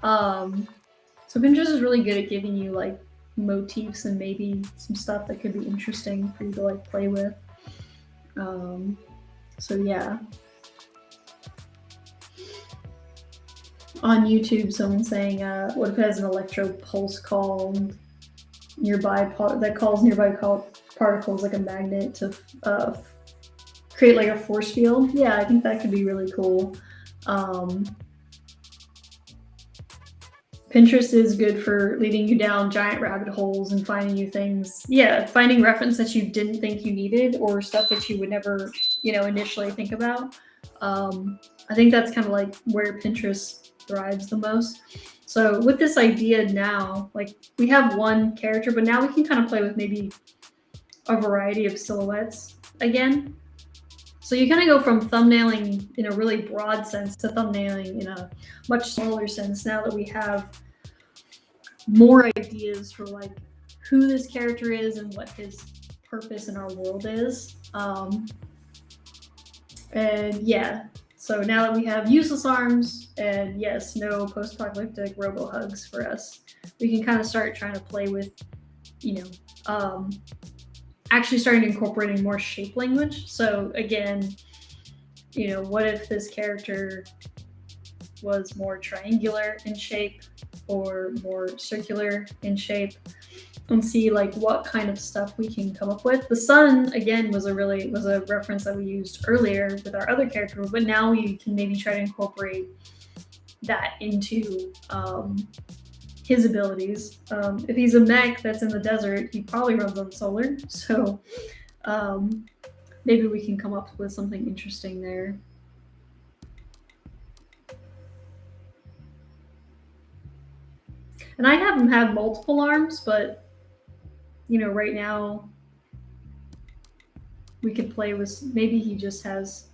So Pinterest is really good at giving you like motifs and maybe some stuff that could be interesting for you to like play with. So yeah. On YouTube, someone's saying, what if it has an electro pulse call that calls nearby particles like a magnet to create like a force field? Yeah, I think that could be really cool. Pinterest is good for leading you down giant rabbit holes and finding you things. Yeah, finding reference that you didn't think you needed or stuff that you would never, you know, initially think about. I think that's kind of like where Pinterest thrives the most. So with this idea now, like we have one character, but now we can kind of play with maybe a variety of silhouettes again. So you kind of go from thumbnailing in a really broad sense to thumbnailing in a much smaller sense now that we have more ideas for like who this character is and what his purpose in our world is. And yeah, so now that we have useless arms and yes, no post-apocalyptic robo-hugs for us, we can kind of start trying to play with, you know, actually starting incorporating more shape language. So again, you know, what if this character was more triangular in shape or more circular in shape, and see like what kind of stuff we can come up with. The sun again was a reference that we used earlier with our other character, but now we can maybe try to incorporate that into his abilities. If he's a mech that's in the desert, he probably runs on solar, so maybe we can come up with something interesting there. And I have him have multiple arms, but you know, right now we could play with, maybe he just has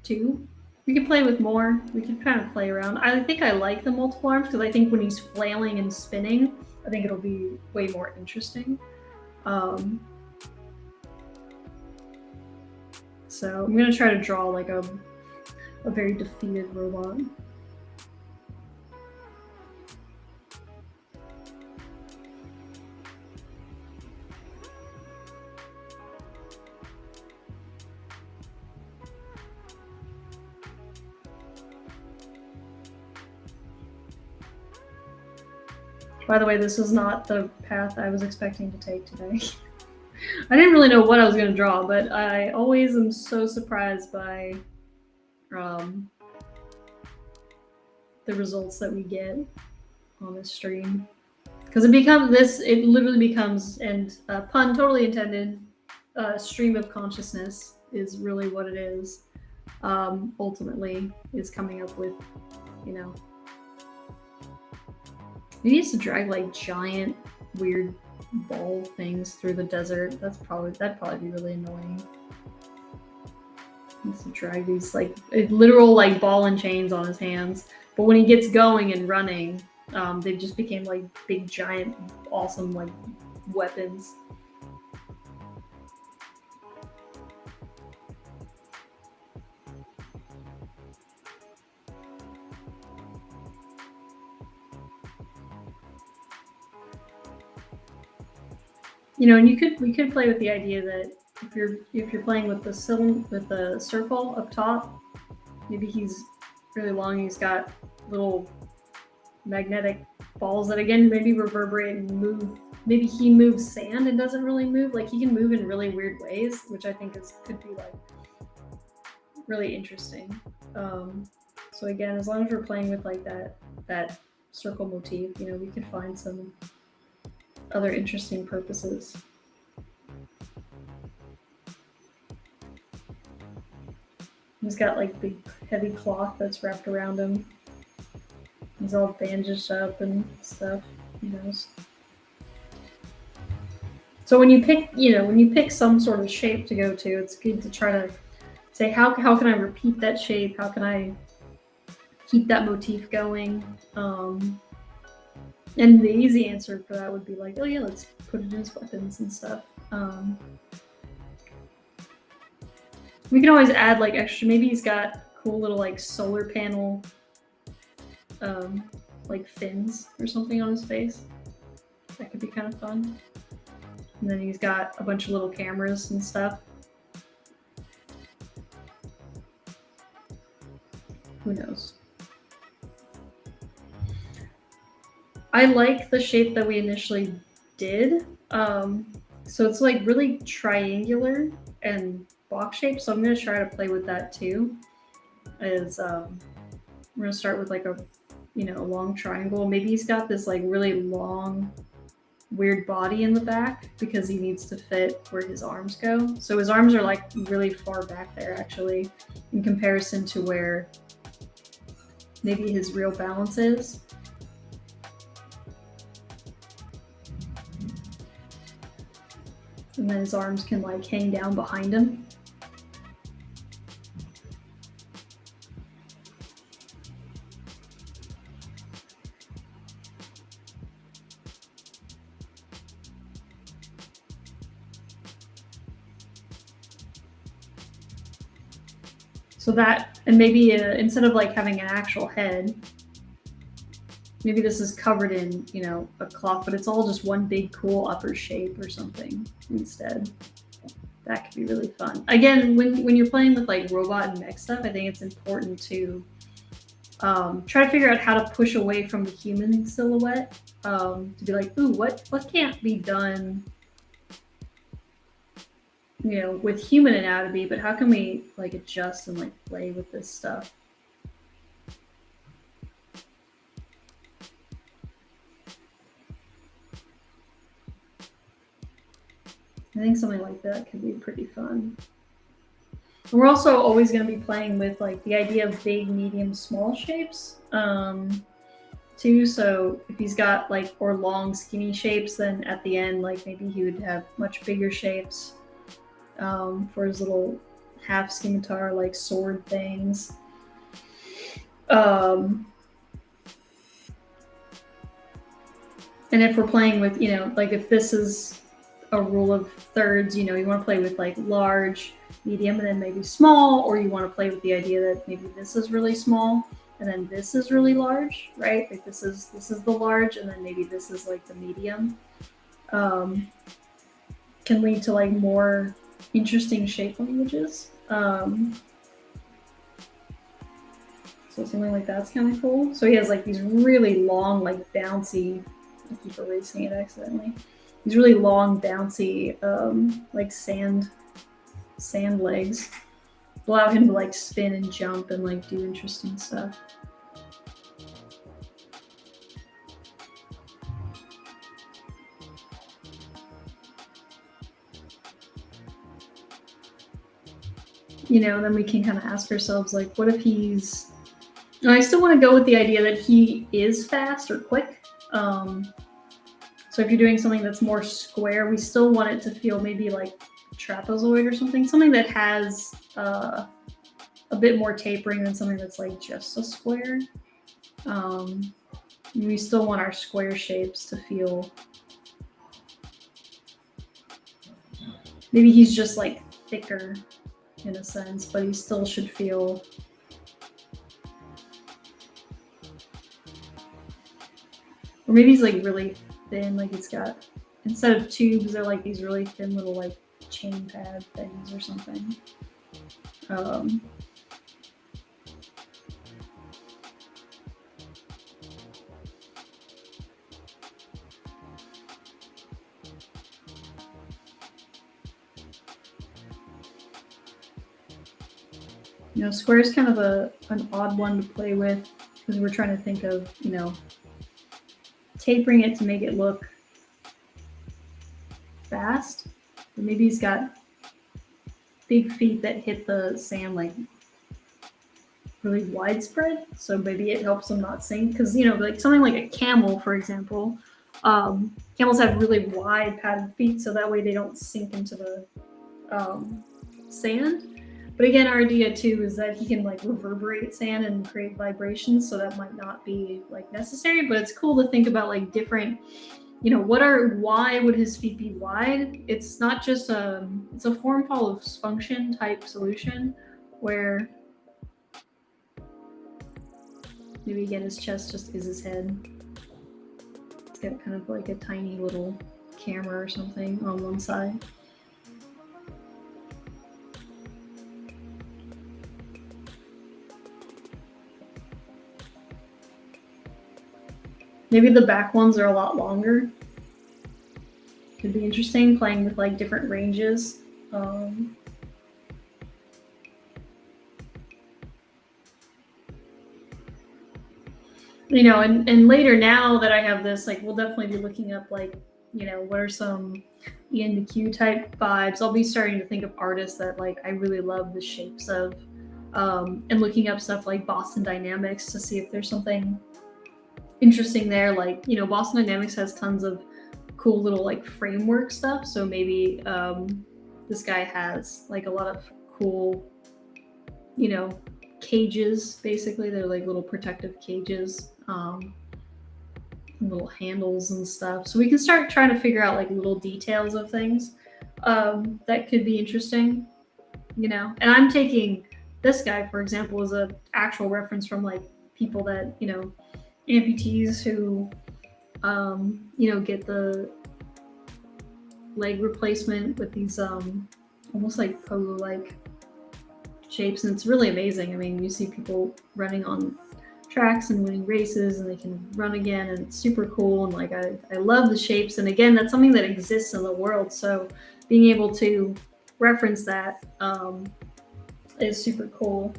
2. We could play with more. We could kind of play around. I think I like the multiple arms because I think when he's flailing and spinning, I think it'll be way more interesting. So I'm gonna try to draw like a very defeated robot. By the way, this is not the path I was expecting to take today. I didn't really know what I was going to draw, but I always am so surprised by the results that we get on this stream. Because it literally becomes, and pun totally intended, stream of consciousness is really what it is. Ultimately, is coming up with, you know, he needs to drag like giant, weird ball things through the desert. That'd probably be really annoying. He needs to drag these like literal like ball and chains on his hands. But when he gets going and running, they just became like big, giant, awesome like weapons. You know, and we could play with the idea that if you're playing with the circle up top, maybe he's really long. He's got little magnetic balls that again maybe reverberate and move. Maybe he moves sand and doesn't really move. Like he can move in really weird ways, which I think could be like really interesting. So again, as long as we're playing with like that circle motif, you know, we could find some other interesting purposes. He's got like big heavy cloth that's wrapped around him. He's all bandaged up and stuff. Who knows? So when you pick some sort of shape to go to, it's good to try to say how can I repeat that shape? How can I keep that motif going? And the easy answer for that would be like, oh yeah, let's put it in his weapons and stuff. We can always add like extra, maybe he's got cool little like solar panel like fins or something on his face. That could be kind of fun. And then he's got a bunch of little cameras and stuff. Who knows? I like the shape that we initially did. So it's like really triangular and box shaped. So I'm going to try to play with that too. We're going to start with like a long triangle. Maybe he's got this like really long, weird body in the back because he needs to fit where his arms go. So his arms are like really far back there actually in comparison to where maybe his real balance is. And then his arms can like hang down behind him. So that, and maybe instead of like having an actual head, maybe this is covered in, a cloth, but it's all just one big cool upper shape or something instead. That could be really fun. Again, when you're playing with like robot and mech stuff, I think it's important to try to figure out how to push away from the human silhouette, to be like, ooh, what can't be done, with human anatomy, but how can we like adjust and like play with this stuff? I think something like that could be pretty fun. And we're also always going to be playing with like the idea of big, medium, small shapes. too. So if he's got like or long skinny shapes, then at the end, like maybe he would have much bigger shapes for his little half scimitar like sword things. And if we're playing with, you know, like if this is a rule of thirds, you know, you want to play with like large, medium, and then maybe small, or you want to play with the idea that maybe this is really small and then this is really large, right? Like this is the large, and then maybe this is like the medium. Can lead to like more interesting shape languages. So something like that's kind of cool. So he has like these really long, like bouncy. I keep erasing it accidentally. These really long, bouncy, like sand legs allow him to like spin and jump and like do interesting stuff. You know, then we can kind of ask ourselves, like, what if he's... And I still want to go with the idea that he is fast or quick. So if you're doing something that's more square, we still want it to feel maybe like trapezoid or something that has a bit more tapering than something that's like just a square. We still want our square shapes to feel... Maybe he's just like thicker in a sense, but he still should feel... Or maybe he's like really thin, like it's got, instead of tubes, they're like these really thin little like chain pad things or something. You know, square is kind of an odd one to play with because we're trying to think of, you know, tapering it to make it look fast. But maybe he's got big feet that hit the sand like really widespread, so maybe it helps them not sink. Because, you know, like something like a camel, for example, camels have really wide padded feet, so that way they don't sink into the sand. But again, our idea too is that he can like reverberate sand and create vibrations, so that might not be like necessary, but it's cool to think about like different, you know, why would his feet be wide? It's not just it's a form follows function type solution where maybe again his chest just is his head. It's got kind of like a tiny little camera or something on one side. Maybe the back ones are a lot longer. Could be interesting playing with like different ranges. You know, and later, now that I have this, like we'll definitely be looking up like, you know, what are some ENQ type vibes. I'll be starting to think of artists that like I really love the shapes of, and looking up stuff like Boston Dynamics to see if there's something interesting there. Like, you know, Boston Dynamics has tons of cool little like framework stuff, so maybe this guy has like a lot of cool, you know, cages. Basically they're like little protective cages, little handles and stuff, so we can start trying to figure out like little details of things that could be interesting, you know. And I'm taking this guy, for example, as an actual reference from like people that, you know, amputees who you know, get the leg replacement with these almost like pogo like shapes, and it's really amazing. I mean, you see people running on tracks and winning races, and they can run again, and it's super cool. And like I love the shapes, and again, that's something that exists in the world, so being able to reference that is super cool.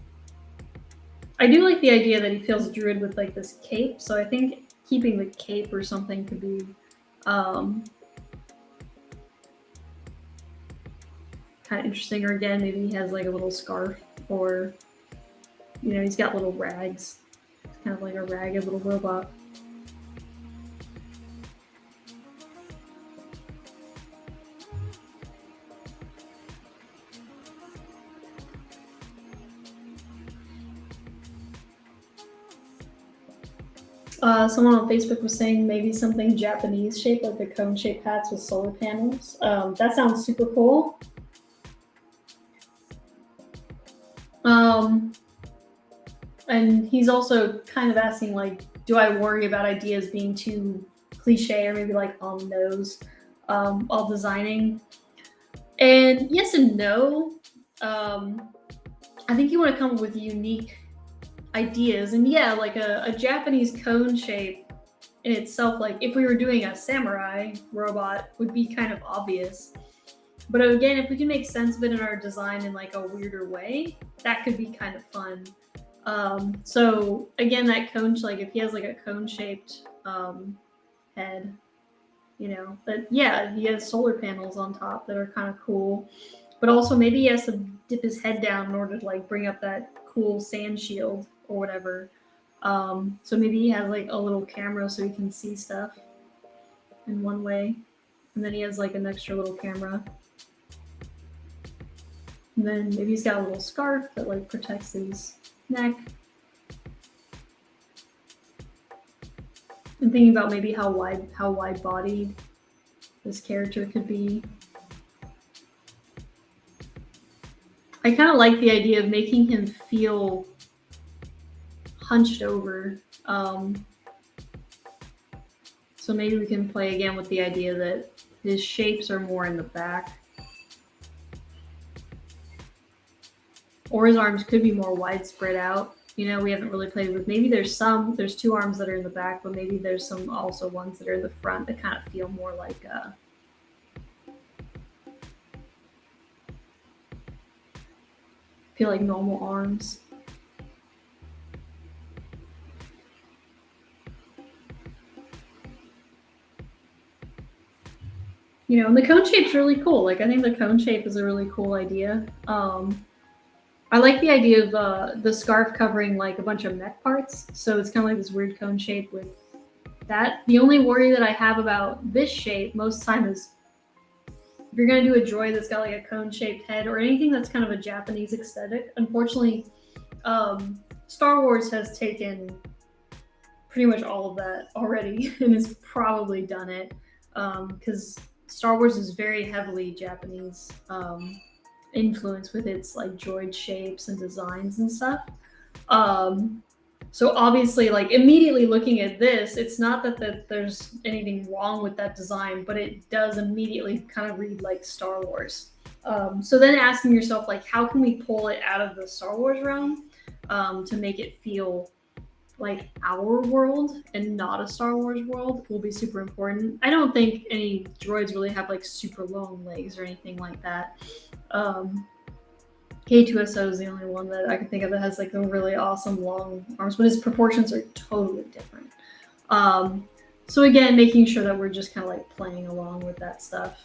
I do like the idea that he feels druid with like this cape, so I think keeping the cape or something could be kind of interesting. Or again, maybe he has like a little scarf, or, you know, he's got little rags. It's kind of like a ragged little robot. Someone on Facebook was saying maybe something Japanese shaped, like the cone-shaped hats with solar panels. That sounds super cool. And he's also kind of asking, like, do I worry about ideas being too cliche or maybe like on the nose while designing? And yes and no. I think you want to come up with unique ideas. And yeah, like a Japanese cone shape in itself, like if we were doing a samurai robot, would be kind of obvious. But again, if we can make sense of it in our design in like a weirder way, that could be kind of fun. So again, that cone, like if he has like a cone-shaped head, you know, but yeah, he has solar panels on top that are kind of cool. But also maybe he has to dip his head down in order to like bring up that cool sand shield or whatever. So maybe he has like a little camera so he can see stuff in one way. And then he has like an extra little camera. And then maybe he's got a little scarf that like protects his neck. I'm thinking about maybe how wide-bodied this character could be. I kind of like the idea of making him feel hunched over. So maybe we can play again with the idea that his shapes are more in the back. Or his arms could be more widespread out. You know, we haven't really played with, maybe there's two arms that are in the back, but maybe there's some also ones that are in the front that kind of feel more like feel like normal arms. You know, and the cone shape's really cool. Like, I think the cone shape is a really cool idea. I like the idea of the scarf covering like a bunch of mech parts. So it's kind of like this weird cone shape with that. The only worry that I have about this shape most of the time is if you're going to do a droid that's got like a cone-shaped head or anything that's kind of a Japanese aesthetic, unfortunately, Star Wars has taken pretty much all of that already and has probably done it because Star Wars is very heavily Japanese influence with its like droid shapes and designs and stuff. So obviously, like immediately looking at this, it's not that there's anything wrong with that design, but it does immediately kind of read like Star Wars. So then asking yourself, like, how can we pull it out of the Star Wars realm to make it feel like our world and not a Star Wars world will be super important. I don't think any droids really have like super long legs or anything like that. K2SO is the only one that I can think of that has like a really awesome long arms, but his proportions are totally different. So again, making sure that we're just kind of like playing along with that stuff.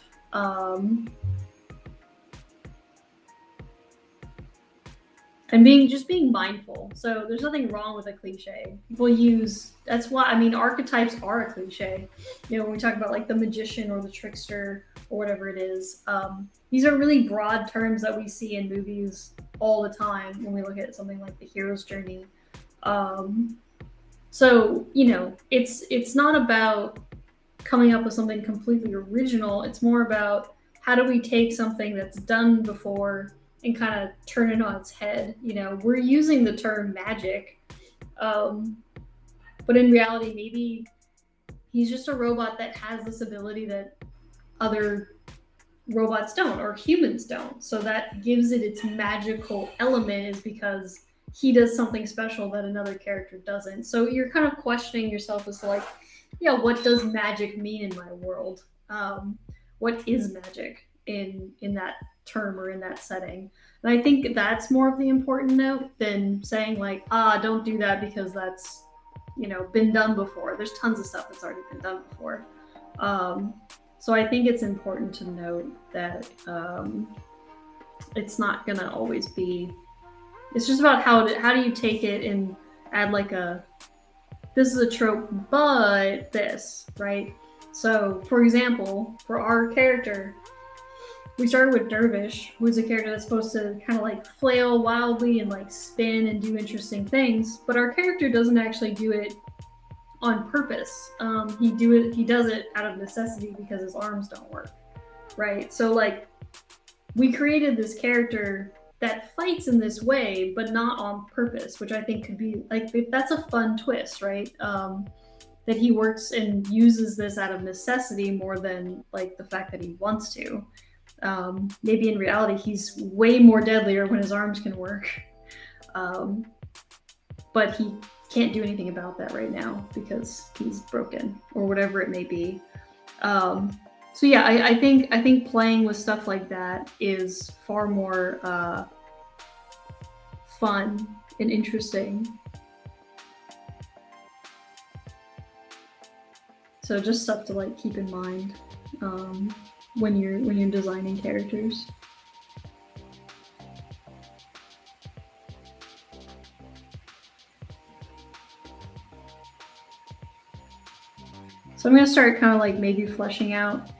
And being mindful. So there's nothing wrong with a cliche. People use, that's why, I mean, archetypes are a cliche. You know, when we talk about like the magician or the trickster or whatever it is, these are really broad terms that we see in movies all the time when we look at something like the hero's journey. So, you know, it's not about coming up with something completely original. It's more about how do we take something that's done before and kind of turn it on its head. You know, we're using the term magic, but in reality, maybe he's just a robot that has this ability that other robots don't or humans don't. So that gives it its magical element is because he does something special that another character doesn't. So you're kind of questioning yourself as to like, yeah, what does magic mean in my world? What is magic in that term or in that setting? And I think that's more of the important note than saying like, don't do that because that's, you know, been done before. There's tons of stuff that's already been done before. So I think it's important to note that it's not gonna always be, it's just about how do you take it and add like this is a trope, but this, right? So for example, for our character, we started with Dervish, who's a character that's supposed to kind of like flail wildly and like spin and do interesting things, but our character doesn't actually do it on purpose. He does it out of necessity because his arms don't work, right? So like, we created this character that fights in this way, but not on purpose, which I think could be like, that's a fun twist, right? That he works and uses this out of necessity more than like the fact that he wants to. Maybe in reality, he's way more deadlier when his arms can work. But he can't do anything about that right now because he's broken or whatever it may be. So yeah, I think playing with stuff like that is far more fun and interesting. So just stuff to like keep in mind when you're designing characters. So I'm gonna start kind of like maybe fleshing out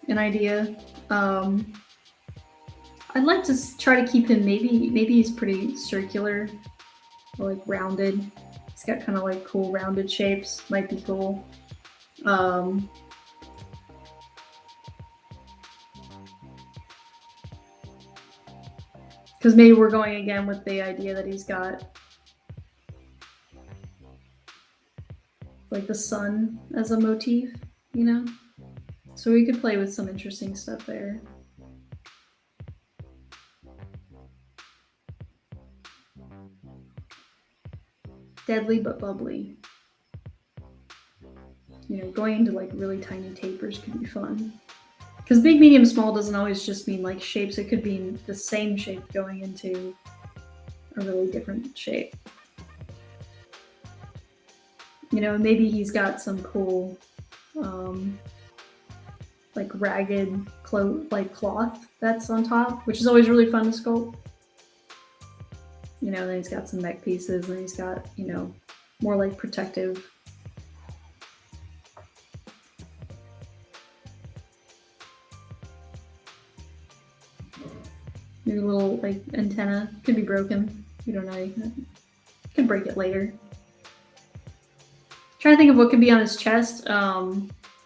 an idea. I'd like to try to keep him maybe he's pretty circular or like rounded. He's got kind of like cool rounded shapes. Might be cool. Because maybe we're going again with the idea that he's got like the sun as a motif, you know? So we could play with some interesting stuff there. Deadly but bubbly. You know, going into like really tiny tapers could be fun. Because big, medium, small doesn't always just mean like shapes. It could be the same shape going into a really different shape. You know, maybe he's got some cool, like ragged cloth that's on top, which is always really fun to sculpt. You know, then he's got some neck pieces, and he's got, you know, more like protective. Maybe a little like antenna could be broken. You don't know. You can break it later. Trying to think of what could be on his chest.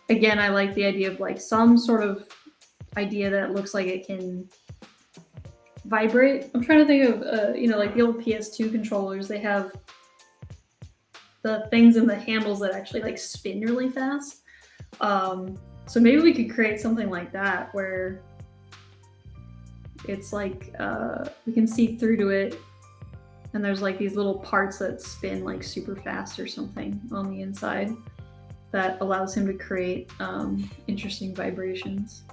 Again, I like the idea of like some sort of idea that looks like it can vibrate. I'm trying to think of, you know, like the old PS2 controllers. They have the things in the handles that actually like spin really fast. So maybe we could create something like that where it's like we can see through to it. And there's like these little parts that spin like super fast or something on the inside that allows him to create interesting vibrations.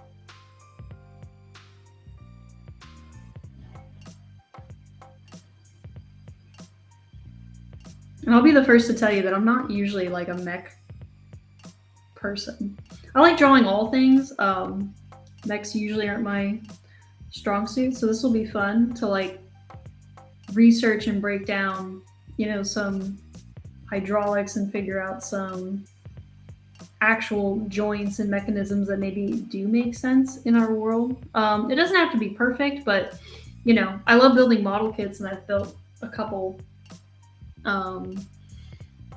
And I'll be the first to tell you that I'm not usually like a mech person. I like drawing all things. Mechs usually aren't my strong suit, so this will be fun to like research and break down, you know, some hydraulics and figure out some actual joints and mechanisms that maybe do make sense in our world. It doesn't have to be perfect, but you know, I love building model kits, and I've built a couple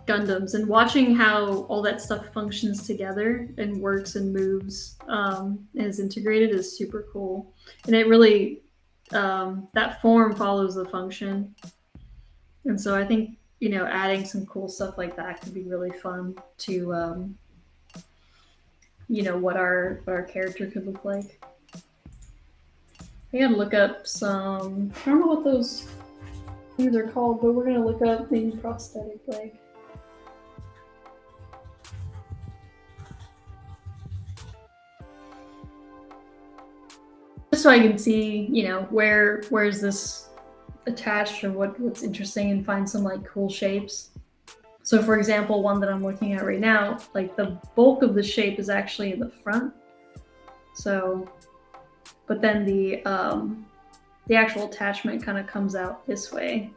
Gundams, and watching how all that stuff functions together and works and moves and is integrated is super cool. And it really that form follows the function. And so I think, you know, adding some cool stuff like that could be really fun to, you know, what our character could look like. I gotta look up some, I don't know what those things are called, but we're gonna look up maybe prosthetic leg. Just so I can see, you know, where's this attached or what's interesting, and find some like cool shapes. So for example, one that I'm looking at right now, like the bulk of the shape is actually in the front. So, but then the actual attachment kind of comes out this way.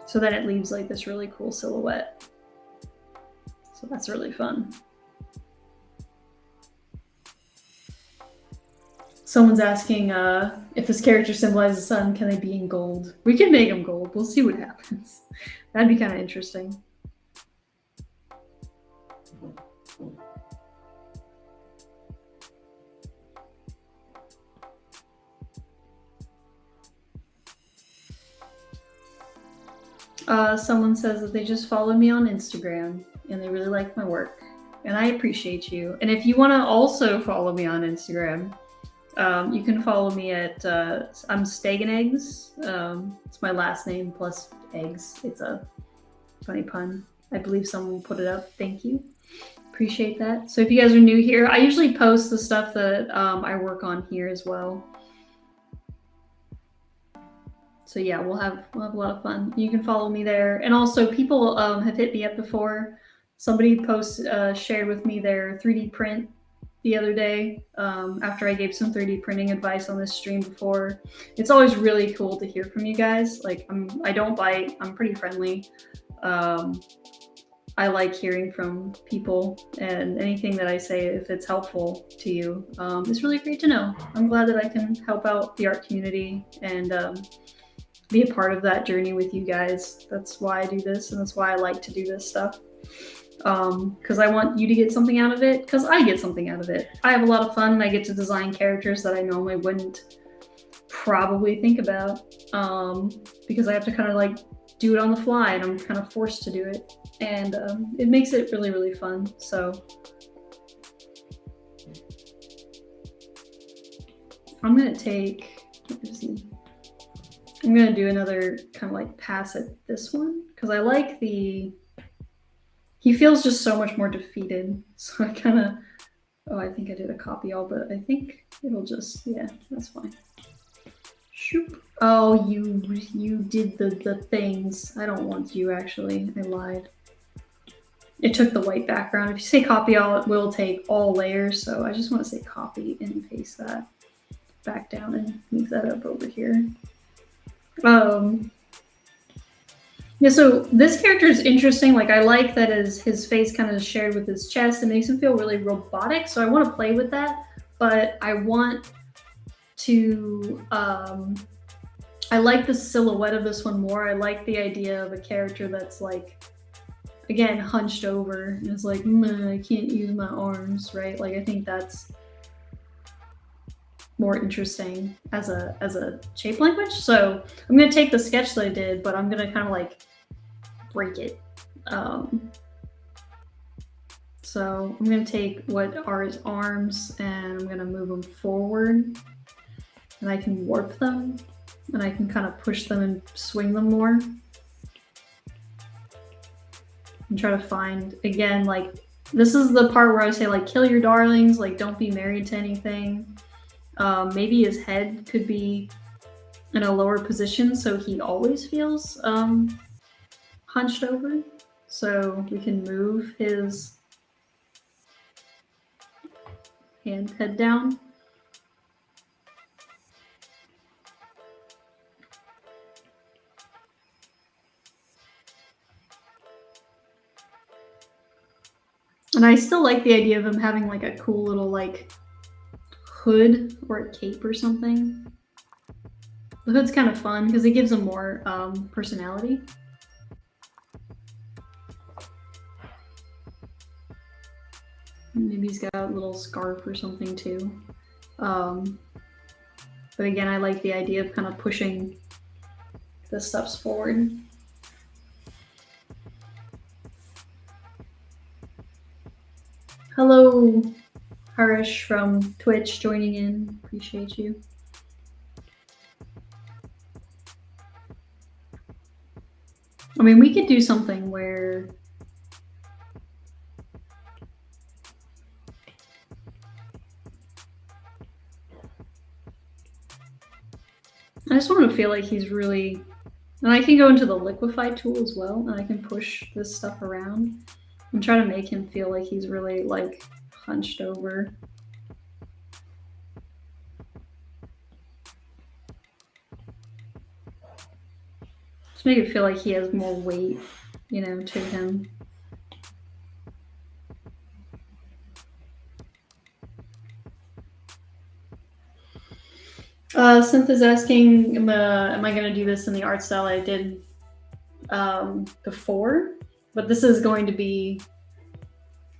So then it leaves like this really cool silhouette. So that's really fun. Someone's asking if this character symbolizes the sun, can they be in gold? We can make them gold. We'll see what happens. That'd be kind of interesting. Someone says that they just follow me on Instagram and they really like my work, and I appreciate you. And if you want to also follow me on Instagram, you can follow me at I'm Stegan Eggs. It's my last name plus eggs. It's a funny pun. I believe someone put it up. Thank you. Appreciate that. So if you guys are new here, I usually post the stuff that I work on here as well. So yeah, we'll have a lot of fun. You can follow me there. And also people have hit me up before. Somebody shared with me their 3D print the other day after I gave some 3D printing advice on this stream before. It's always really cool to hear from you guys. Like I don't bite. I'm pretty friendly. I like hearing from people, and anything that I say, if it's helpful to you, it's really great to know. I'm glad that I can help out the art community and be a part of that journey with you guys. That's why I do this, and that's why I like to do this stuff. Because I want you to get something out of it, because I get something out of it. I have a lot of fun, and I get to design characters that I normally wouldn't probably think about, because I have to kind of like do it on the fly, and I'm kind of forced to do it. And it makes it really, really fun. So I'm going to do another kind of like pass at this one, because I like he feels just so much more defeated. So I kind of, I think I did a copy all, but I think it'll just, yeah, that's fine. Shoop. Oh, you did the things. I don't want you, actually. I lied. It took the white background. If you say copy all, it will take all layers. So I just want to say copy and paste that back down and move that up over here. Yeah, so this character is interesting. Like, I like that his face kind of shared with his chest. It makes him feel really robotic. So I want to play with that, but I want to, I like the silhouette of this one more. I like the idea of a character that's like, again, hunched over and it's like, I can't use my arms, right? Like, I think that's more interesting as a shape language. So I'm gonna take the sketch that I did, but I'm gonna kind of like break it. So I'm gonna take what are his arms and I'm gonna move them forward, and I can warp them, and I can kind of push them and swing them more. And try to find, again, like, this is the part where I say, like, kill your darlings, like, don't be married to anything. Maybe his head could be in a lower position so he always feels hunched over. So we can move his head down. And I still like the idea of him having like a cool little like hood or a cape or something. The hood's kind of fun because it gives him more personality. Maybe he's got a little scarf or something too. But again, I like the idea of kind of pushing the stuffs forward. Hello, Harish from Twitch joining in. Appreciate you. I mean, we could do something where I just want to feel like he's really, and I can go into the liquefy tool as well, and I can push this stuff around and try to make him feel like he's really like hunched over. Just make it feel like he has more weight, you know, to him. Synth is asking, am I going to do this in the art style I did before? But this is going to be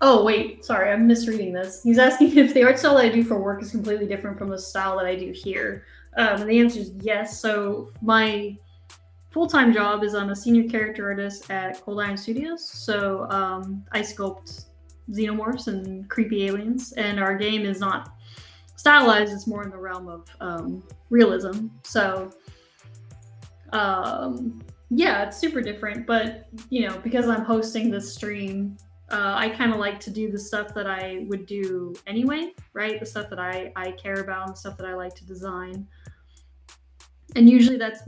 Oh, wait, sorry, I'm misreading this. He's asking if the art style that I do for work is completely different from the style that I do here. And the answer is yes. So my full-time job is I'm a senior character artist at Cold Iron Studios. So I sculpt xenomorphs and creepy aliens, and our game is not stylized, it's more in the realm of realism. So yeah, it's super different, but you know, because I'm hosting this stream, I kind of like to do the stuff that I would do anyway, right? The stuff that I care about and the stuff that I like to design. And usually that's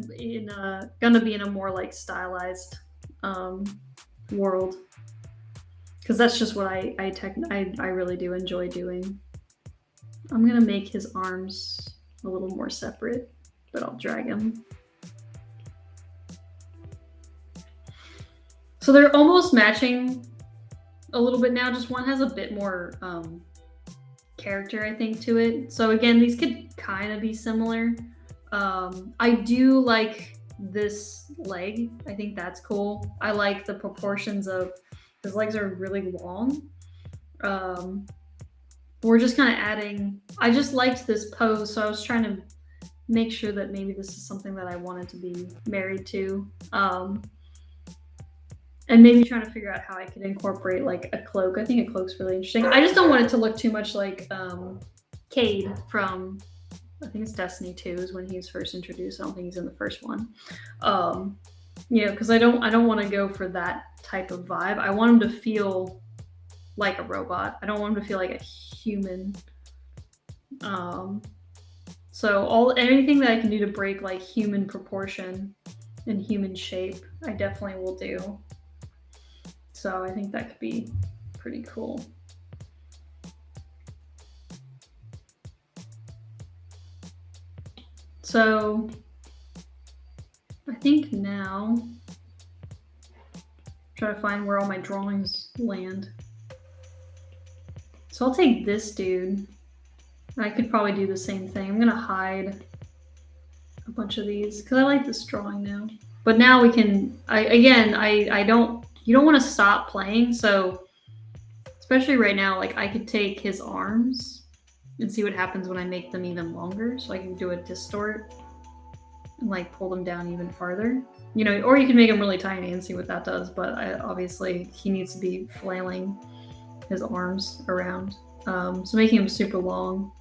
gonna be in a more like stylized world, because that's just what I really do enjoy doing. I'm gonna make his arms a little more separate, but I'll drag him. So they're almost matching a little bit now. Just one has a bit more character, I think, to it. So again, these could kind of be similar. I do like this leg. I think that's cool. I like the proportions of his legs are really long. We're just kind of adding. I just liked this pose, so I was trying to make sure that maybe this is something that I wanted to be married to. And maybe trying to figure out how I could incorporate like a cloak. I think a cloak's really interesting. I just don't want it to look too much like Cade from, I think it's Destiny 2 is when he was first introduced. I don't think he's in the first one. You know, because I don't want to go for that type of vibe. I want him to feel like a robot. I don't want him to feel like a human. So anything that I can do to break like human proportion and human shape, I definitely will do. So I think that could be pretty cool. So I think now try to find where all my drawings land. So I'll take this dude. I could probably do the same thing. I'm gonna hide a bunch of these because I like this drawing now. But now we can, you don't want to stop playing. So especially right now, like I could take his arms and see what happens when I make them even longer. So I can do a distort and like pull them down even farther, you know, or you can make them really tiny and see what that does. But obviously he needs to be flailing his arms around. So making him super long,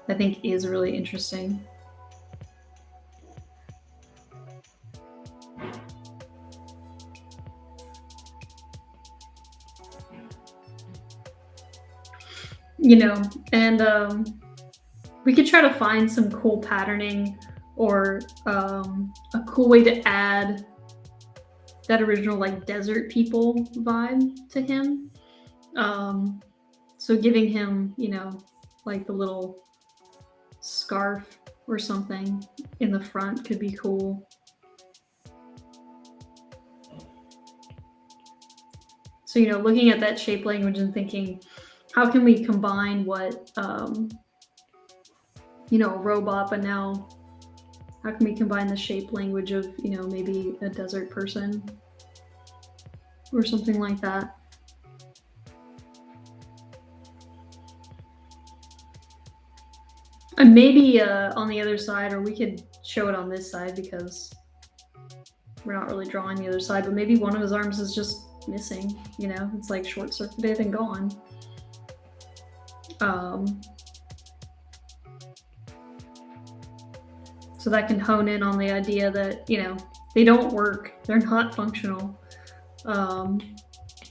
I think is really interesting. You know, and we could try to find some cool patterning or a cool way to add that original like desert people vibe to him. So giving him, you know, like the little scarf or something in the front could be cool. So, you know, looking at that shape language and thinking, how can we combine what, you know, a robot, but now how can we combine the shape language of, you know, maybe a desert person or something like that? And maybe on the other side, or we could show it on this side because we're not really drawing the other side, but maybe one of his arms is just missing, you know, it's like short-circuited and gone. So that can hone in on the idea that, you know, they don't work, they're not functional.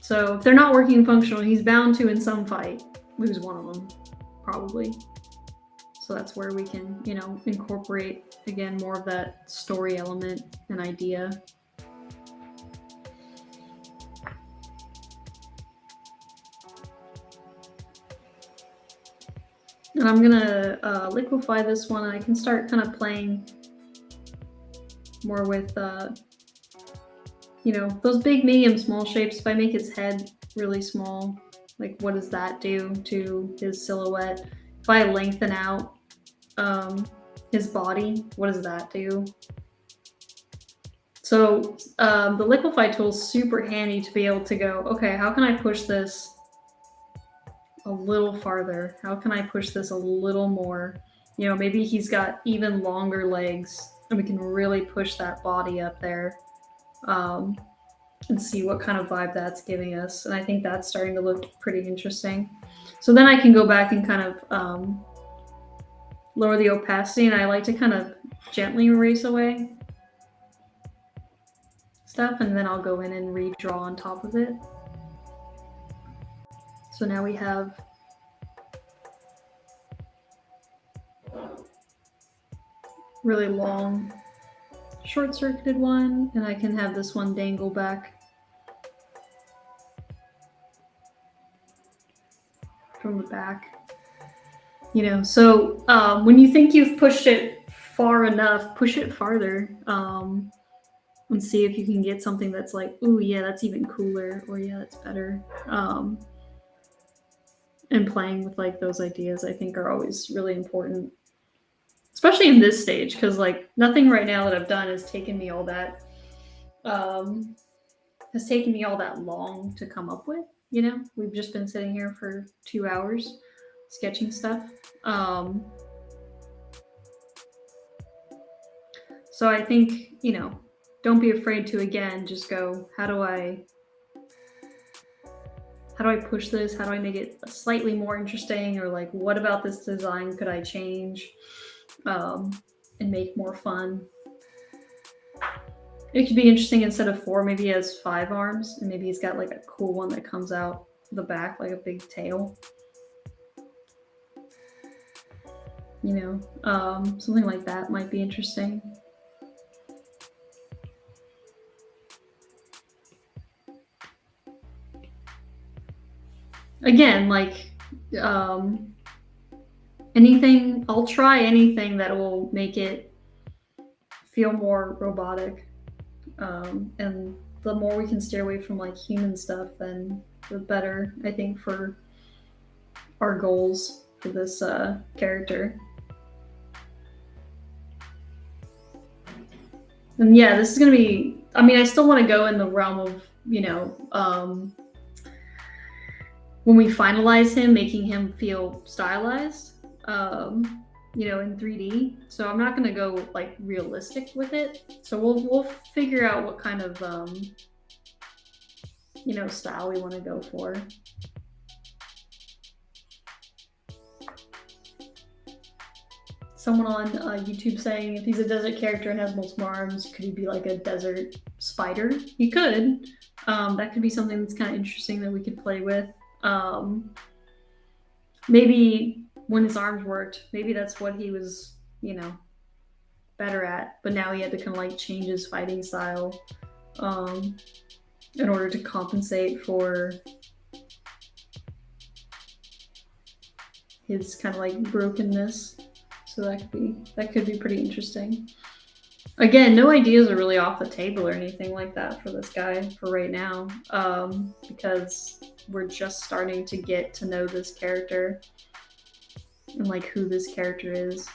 So if they're not working functional, he's bound to, in some fight, lose one of them, probably. So that's where we can, you know, incorporate, again, more of that story element and idea. And I'm gonna liquefy this one, and I can start kind of playing more with, you know, those big, medium, small shapes. If I make his head really small, like what does that do to his silhouette? If I lengthen out his body, what does that do? So the liquefy tool is super handy to be able to go, okay, how can I push this a little farther? How can I push this a little more? You know, maybe he's got even longer legs and we can really push that body up there and see what kind of vibe that's giving us. And I think that's starting to look pretty interesting. So then I can go back and kind of lower the opacity, and I like to kind of gently erase away stuff, and then I'll go in and redraw on top of it. So now we have really long short-circuited one, and I can have this one dangle back from the back. You know, so when you think you've pushed it far enough, push it farther and see if you can get something that's like, ooh, yeah, that's even cooler, or yeah, that's better. And playing with like those ideas, I think, are always really important, especially in this stage, because like nothing right now that I've done has taken me all that long to come up with. You know, we've just been sitting here for 2 hours sketching stuff. So I think, you know, don't be afraid to, again, just go, how do I push this? How do I make it slightly more interesting? Or like, what about this design could I change and make more fun? It could be interesting, instead of 4, maybe he has 5 arms, and maybe he's got like a cool one that comes out the back, like a big tail. You know, something like that might be interesting. Again, like anything, I'll try anything that will make it feel more robotic. And the more we can stay away from like human stuff, then the better, I think, for our goals for this character. And yeah, this is going to be, I mean, I still want to go in the realm of, you know, when we finalize him, making him feel stylized, you know, in 3D. So I'm not going to go like realistic with it. So we'll figure out what kind of, you know, style we want to go for. Someone on YouTube saying, if he's a desert character and has multiple arms, could he be like a desert spider? He could. That could be something that's kind of interesting that we could play with. Maybe when his arms worked, maybe that's what he was, you know, better at. But now he had to kind of like change his fighting style in order to compensate for his kind of like brokenness. So that could be pretty interesting. Again, no ideas are really off the table or anything like that for this guy for right now, because we're just starting to get to know this character and like who this character is.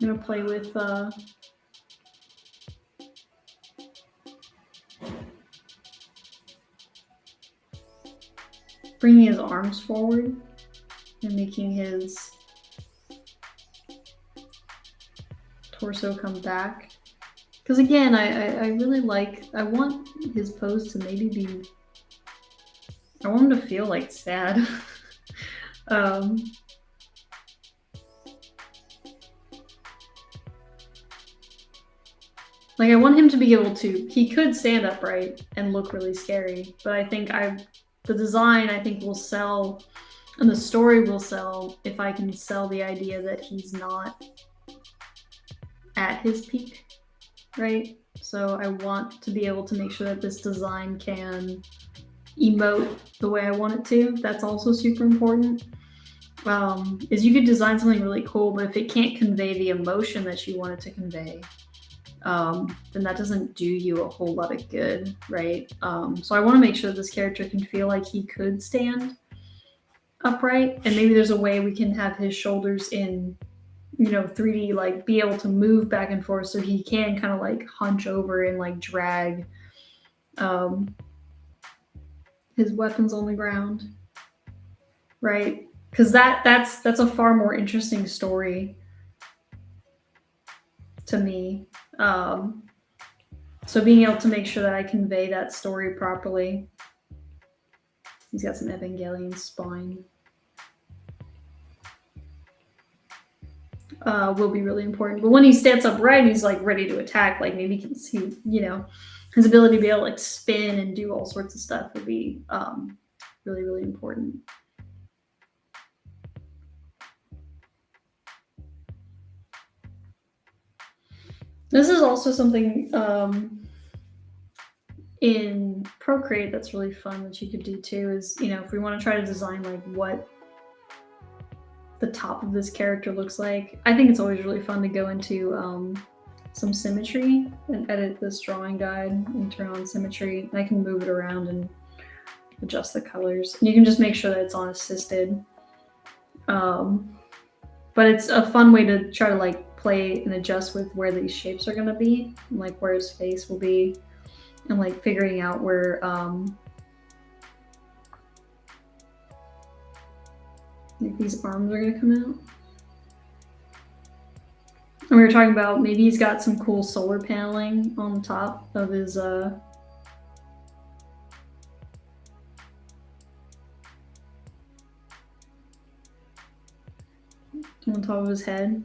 I'm gonna play with bringing his arms forward and making his torso come back. Because again, I really like, I want his pose to maybe be, I want him to feel like sad. Like I want him to be able to, he could stand upright and look really scary, but I think the design I think will sell, and the story will sell if I can sell the idea that he's not at his peak, right? So I want to be able to make sure that this design can emote the way I want it to. That's also super important. is you could design something really cool, but if it can't convey the emotion that you want it to convey, then that doesn't do you a whole lot of good, right? So I want to make sure that this character can feel like he could stand upright, and maybe there's a way we can have his shoulders in 3D, like be able to move back and forth so he can kind of like hunch over and like drag his weapons on the ground, right? Because that's a far more interesting story to me. So being able to make sure that I convey that story properly. He's got some Evangelion spine. Will be really important. But when he stands upright and he's like ready to attack, like maybe he can see, his ability to be able to like spin and do all sorts of stuff would be really, really important. This is also something in Procreate that's really fun that you could do too, is, if we want to try to design like what the top of this character looks like, I think it's always really fun to go into some symmetry and edit this drawing guide and turn on symmetry. And I can move it around and adjust the colors. And you can just make sure that it's on assisted. But it's a fun way to try to like play and adjust with where these shapes are going to be, and like where his face will be, and like figuring out where like these arms are going to come out. And we were talking about maybe he's got some cool solar paneling on the top of his on top of his head.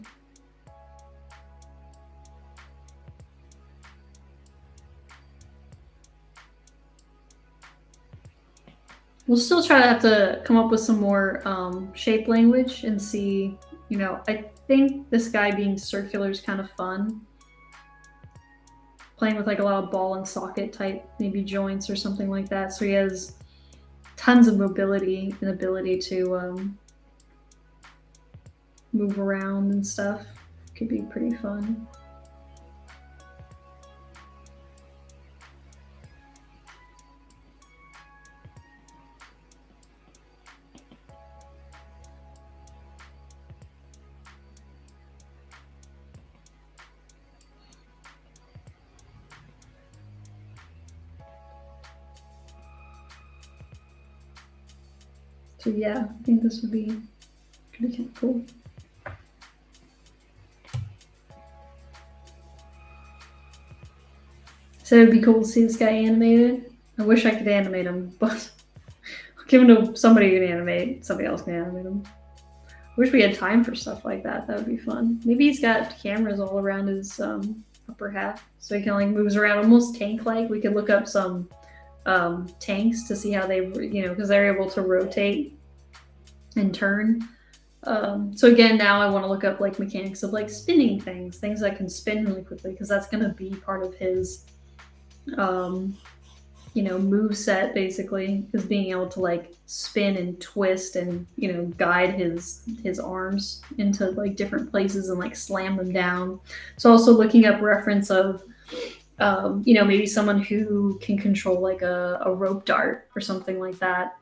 We'll still try to have to come up with some more shape language and see, I think this guy being circular is kind of fun. Playing with like a lot of ball and socket type, maybe joints or something like that. So he has tons of mobility and ability to move around and stuff. Could be pretty fun. So yeah, I think this would be kind of cool. So it'd be cool to see this guy animated. I wish I could animate him, but I'll give him to somebody who can animate. Somebody else can animate him. I wish we had time for stuff like that. That would be fun. Maybe he's got cameras all around his upper half, so he can like moves around almost tank-like. We could look up some tanks to see how they, because they're able to rotate and turn. So again, now I want to look up like mechanics of like spinning things that can spin really quickly, because that's going to be part of his move set, basically, is being able to like spin and twist and guide his arms into like different places and like slam them down. So also looking up reference of maybe someone who can control like a rope dart or something like that.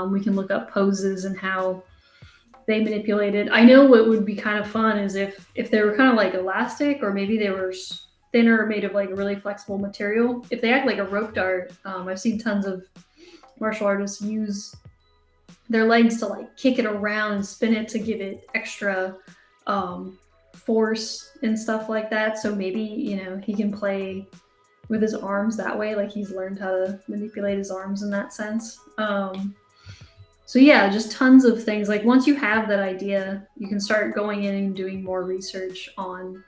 We can look up poses and how they manipulate it. I know what would be kind of fun is if they were kind of like elastic, or maybe they were thinner, made of like a really flexible material. If they act like a rope dart, I've seen tons of martial artists use their legs to like kick it around and spin it to give it extra force and stuff like that. So maybe he can play with his arms that way, like he's learned how to manipulate his arms in that sense. So yeah, just tons of things. Like once you have that idea, you can start going in and doing more research on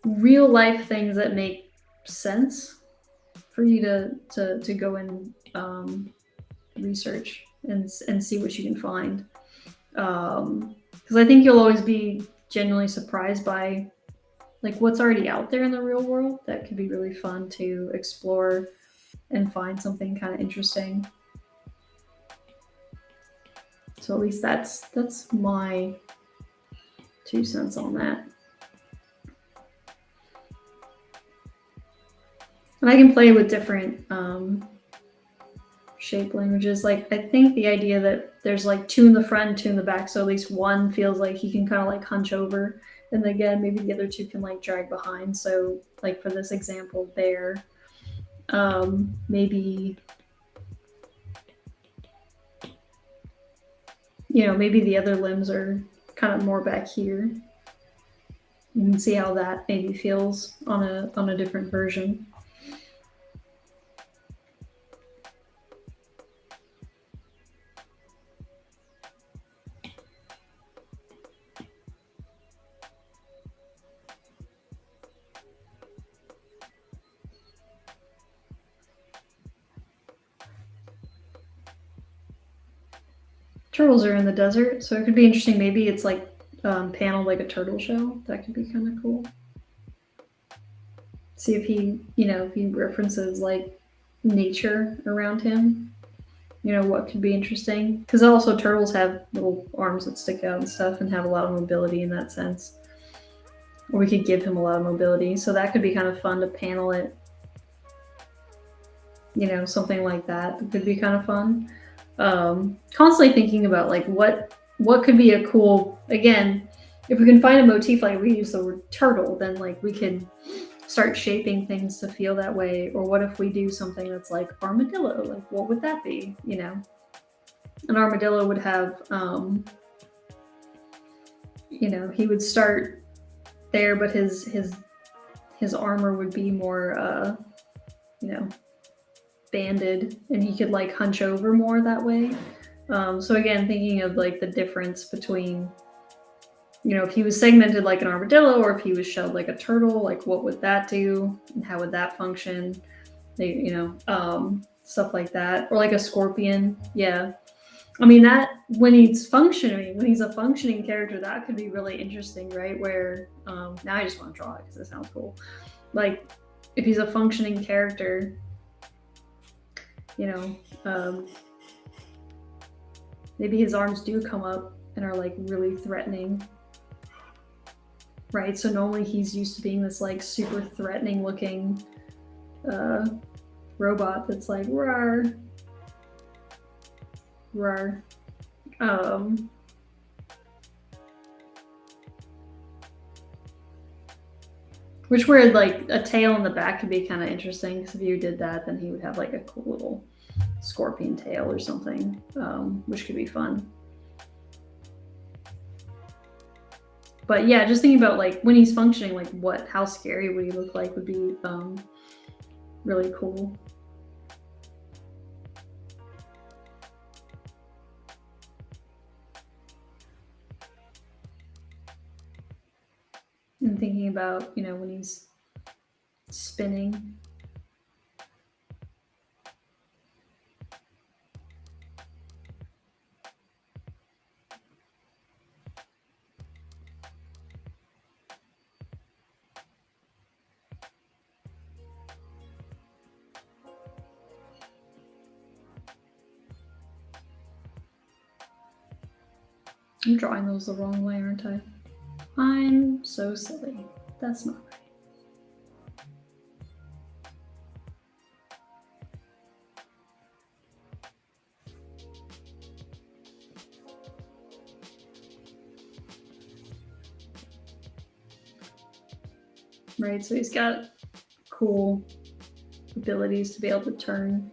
real life things that make sense for you to go and research and see what you can find. Because I think you'll always be genuinely surprised by like what's already out there in the real world that could be really fun to explore and find something kind of interesting. So at least that's my 2 cents on that. And I can play with different shape languages. Like, I think the idea that there's like 2 in the front and 2 in the back, so at least one feels like he can kind of like hunch over, and again maybe the other 2 can like drag behind. So like for this example there, maybe, you know, maybe the other limbs are kind of more back here. You can see how that maybe feels on a different version. Turtles are in the desert, so it could be interesting. Maybe it's like paneled like a turtle shell. That could be kind of cool. See if he, you know, if he references like nature around him. You know, what could be interesting? Because also turtles have little arms that stick out and stuff, and have a lot of mobility in that sense. Or we could give him a lot of mobility, so that could be kind of fun to panel it. You know, something like that could be kind of fun. Constantly thinking about like what could be a cool, again, if we can find a motif, like we use the word turtle, then like we can start shaping things to feel that way. Or what if we do something that's like armadillo? Like what would that be? You know, an armadillo would have you know, he would start there, but his armor would be more you know, banded, and he could like hunch over more that way. So again, thinking of like the difference between, you know, if he was segmented like an armadillo, or if he was shelled like a turtle, like what would that do and how would that function? You know, stuff like that. Or like a scorpion. Yeah. I mean, that when he's functioning, when he's a functioning character, that could be really interesting, right? Where now I just want to draw it because it sounds cool. Like if he's a functioning character, you know, maybe his arms do come up and are like really threatening, right? So normally he's used to being this like super threatening looking robot that's like rawr, rawr. Which where like a tail in the back could be kind of interesting, because if you did that, then he would have like a cool little scorpion tail or something, which could be fun. But yeah, just thinking about like when he's functioning, like how scary would he look like would be really cool. And thinking about, you know, when he's spinning. I'm drawing those the wrong way, aren't I? I'm so silly. That's not right. Right, so he's got cool abilities to be able to turn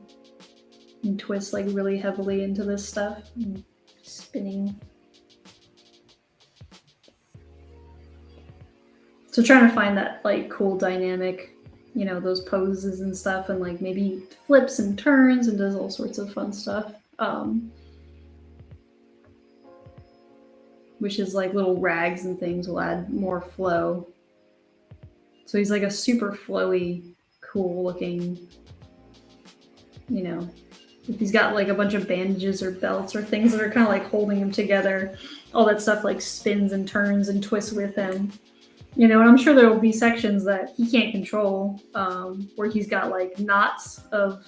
and twist like really heavily into this stuff, and spinning. So trying to find that like cool dynamic, you know, those poses and stuff, and like maybe flips and turns and does all sorts of fun stuff. Which is like little rags and things will add more flow. So he's like a super flowy, cool looking, you know, if he's got like a bunch of bandages or belts or things that are kind of like holding him together, all that stuff like spins and turns and twists with him. You know, and I'm sure there will be sections that he can't control, where he's got like knots of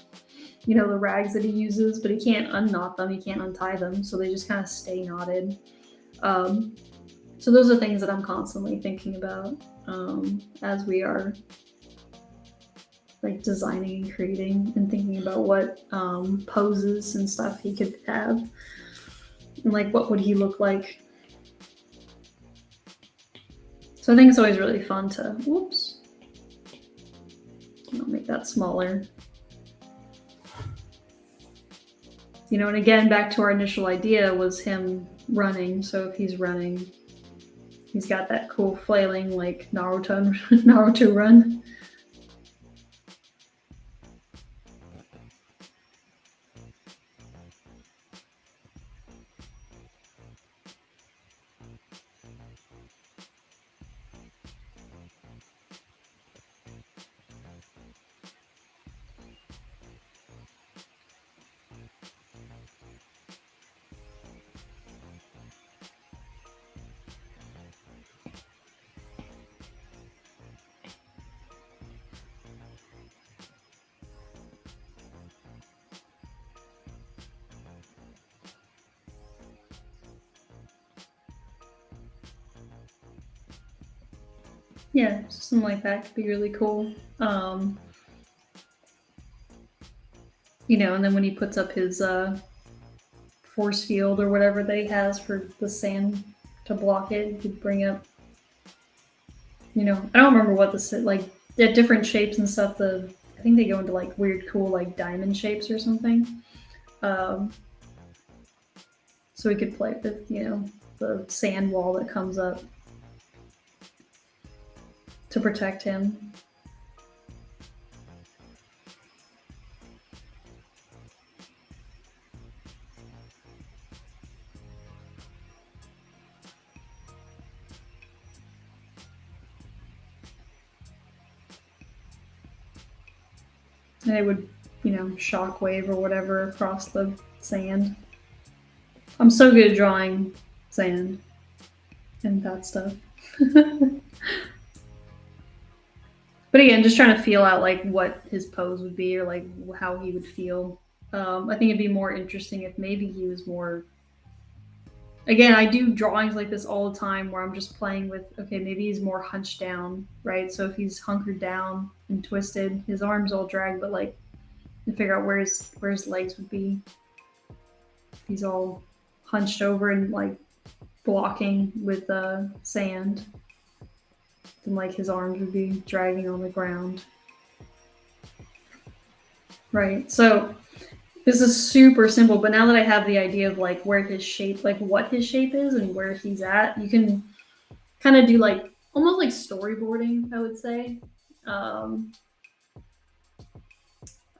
you know, the rags that he uses, but he can't unknot them, he can't untie them, so they just kind of stay knotted. So those are things that I'm constantly thinking about as we are like designing and creating and thinking about what poses and stuff he could have, and like what would he look like. So I think it's always really fun to, whoops, I'll make that smaller. You know, and again, back to our initial idea was him running. So if he's running, he's got that cool flailing like Naruto run. Yeah, something like that could be really cool. You know, and then when he puts up his force field or whatever that he has for the sand to block it, he'd bring up, you know, I don't remember what the, like, at different shapes and stuff, I think they go into like weird, cool, like diamond shapes or something. So we could play with, you know, the sand wall that comes up to protect him. And it would, you know, shockwave or whatever across the sand. I'm so good at drawing sand and that stuff. But again, just trying to feel out like what his pose would be or like how he would feel. I think it'd be more interesting if maybe he was more. Again, I do drawings like this all the time where I'm just playing with, okay, maybe he's more hunched down, right? So if he's hunkered down and twisted, his arms all drag, but like to figure out where his legs would be. If he's all hunched over and like blocking with sand, then like his arms would be dragging on the ground. Right. So this is super simple, but now that I have the idea of like where his shape, like what his shape is and where he's at, you can kind of do like almost like storyboarding, I would say.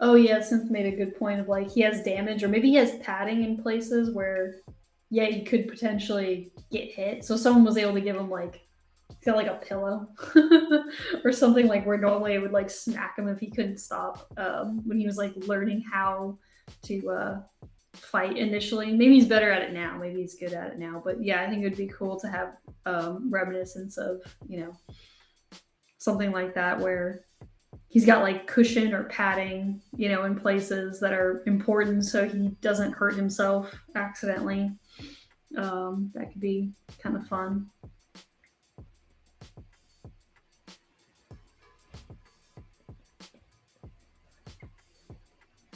Oh yeah, Synth made a good point of like he has damage or maybe he has padding in places where, yeah, you could potentially get hit. So someone was able to give him like, he's got like a pillow or something like where normally it would like smack him if he couldn't stop when he was like learning how to fight initially. Maybe he's better at it now. Maybe he's good at it now. But yeah, I think it would be cool to have reminiscence of, you know, something like that where he's got like cushion or padding, you know, in places that are important so he doesn't hurt himself accidentally. That could be kind of fun.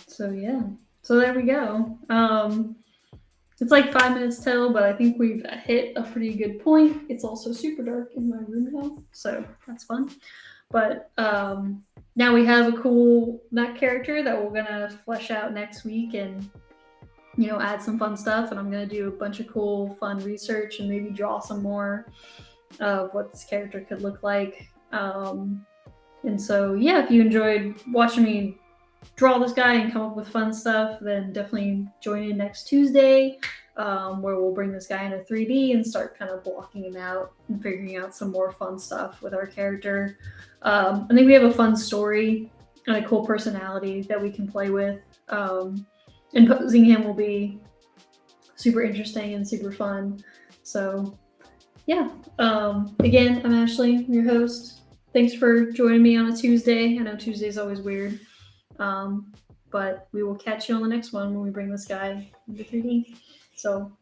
So yeah, so there we go. It's like 5 minutes till, but I think we've hit a pretty good point. It's also super dark in my room now, so that's fun. But now we have a cool mech character that we're gonna flesh out next week and, you know, add some fun stuff. And I'm gonna do a bunch of cool, fun research and maybe draw some more of what this character could look like. And so yeah, if you enjoyed watching me draw this guy and come up with fun stuff, then definitely join in next Tuesday, where we'll bring this guy into 3D and start kind of blocking him out and figuring out some more fun stuff with our character. I think we have a fun story and a cool personality that we can play with. And posing him will be super interesting and super fun. So yeah, again, I'm Ashley, I'm your host. Thanks for joining me on a Tuesday. I know Tuesday's always weird. But but we will catch you on the next one when we bring this guy into 3D. So,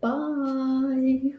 bye.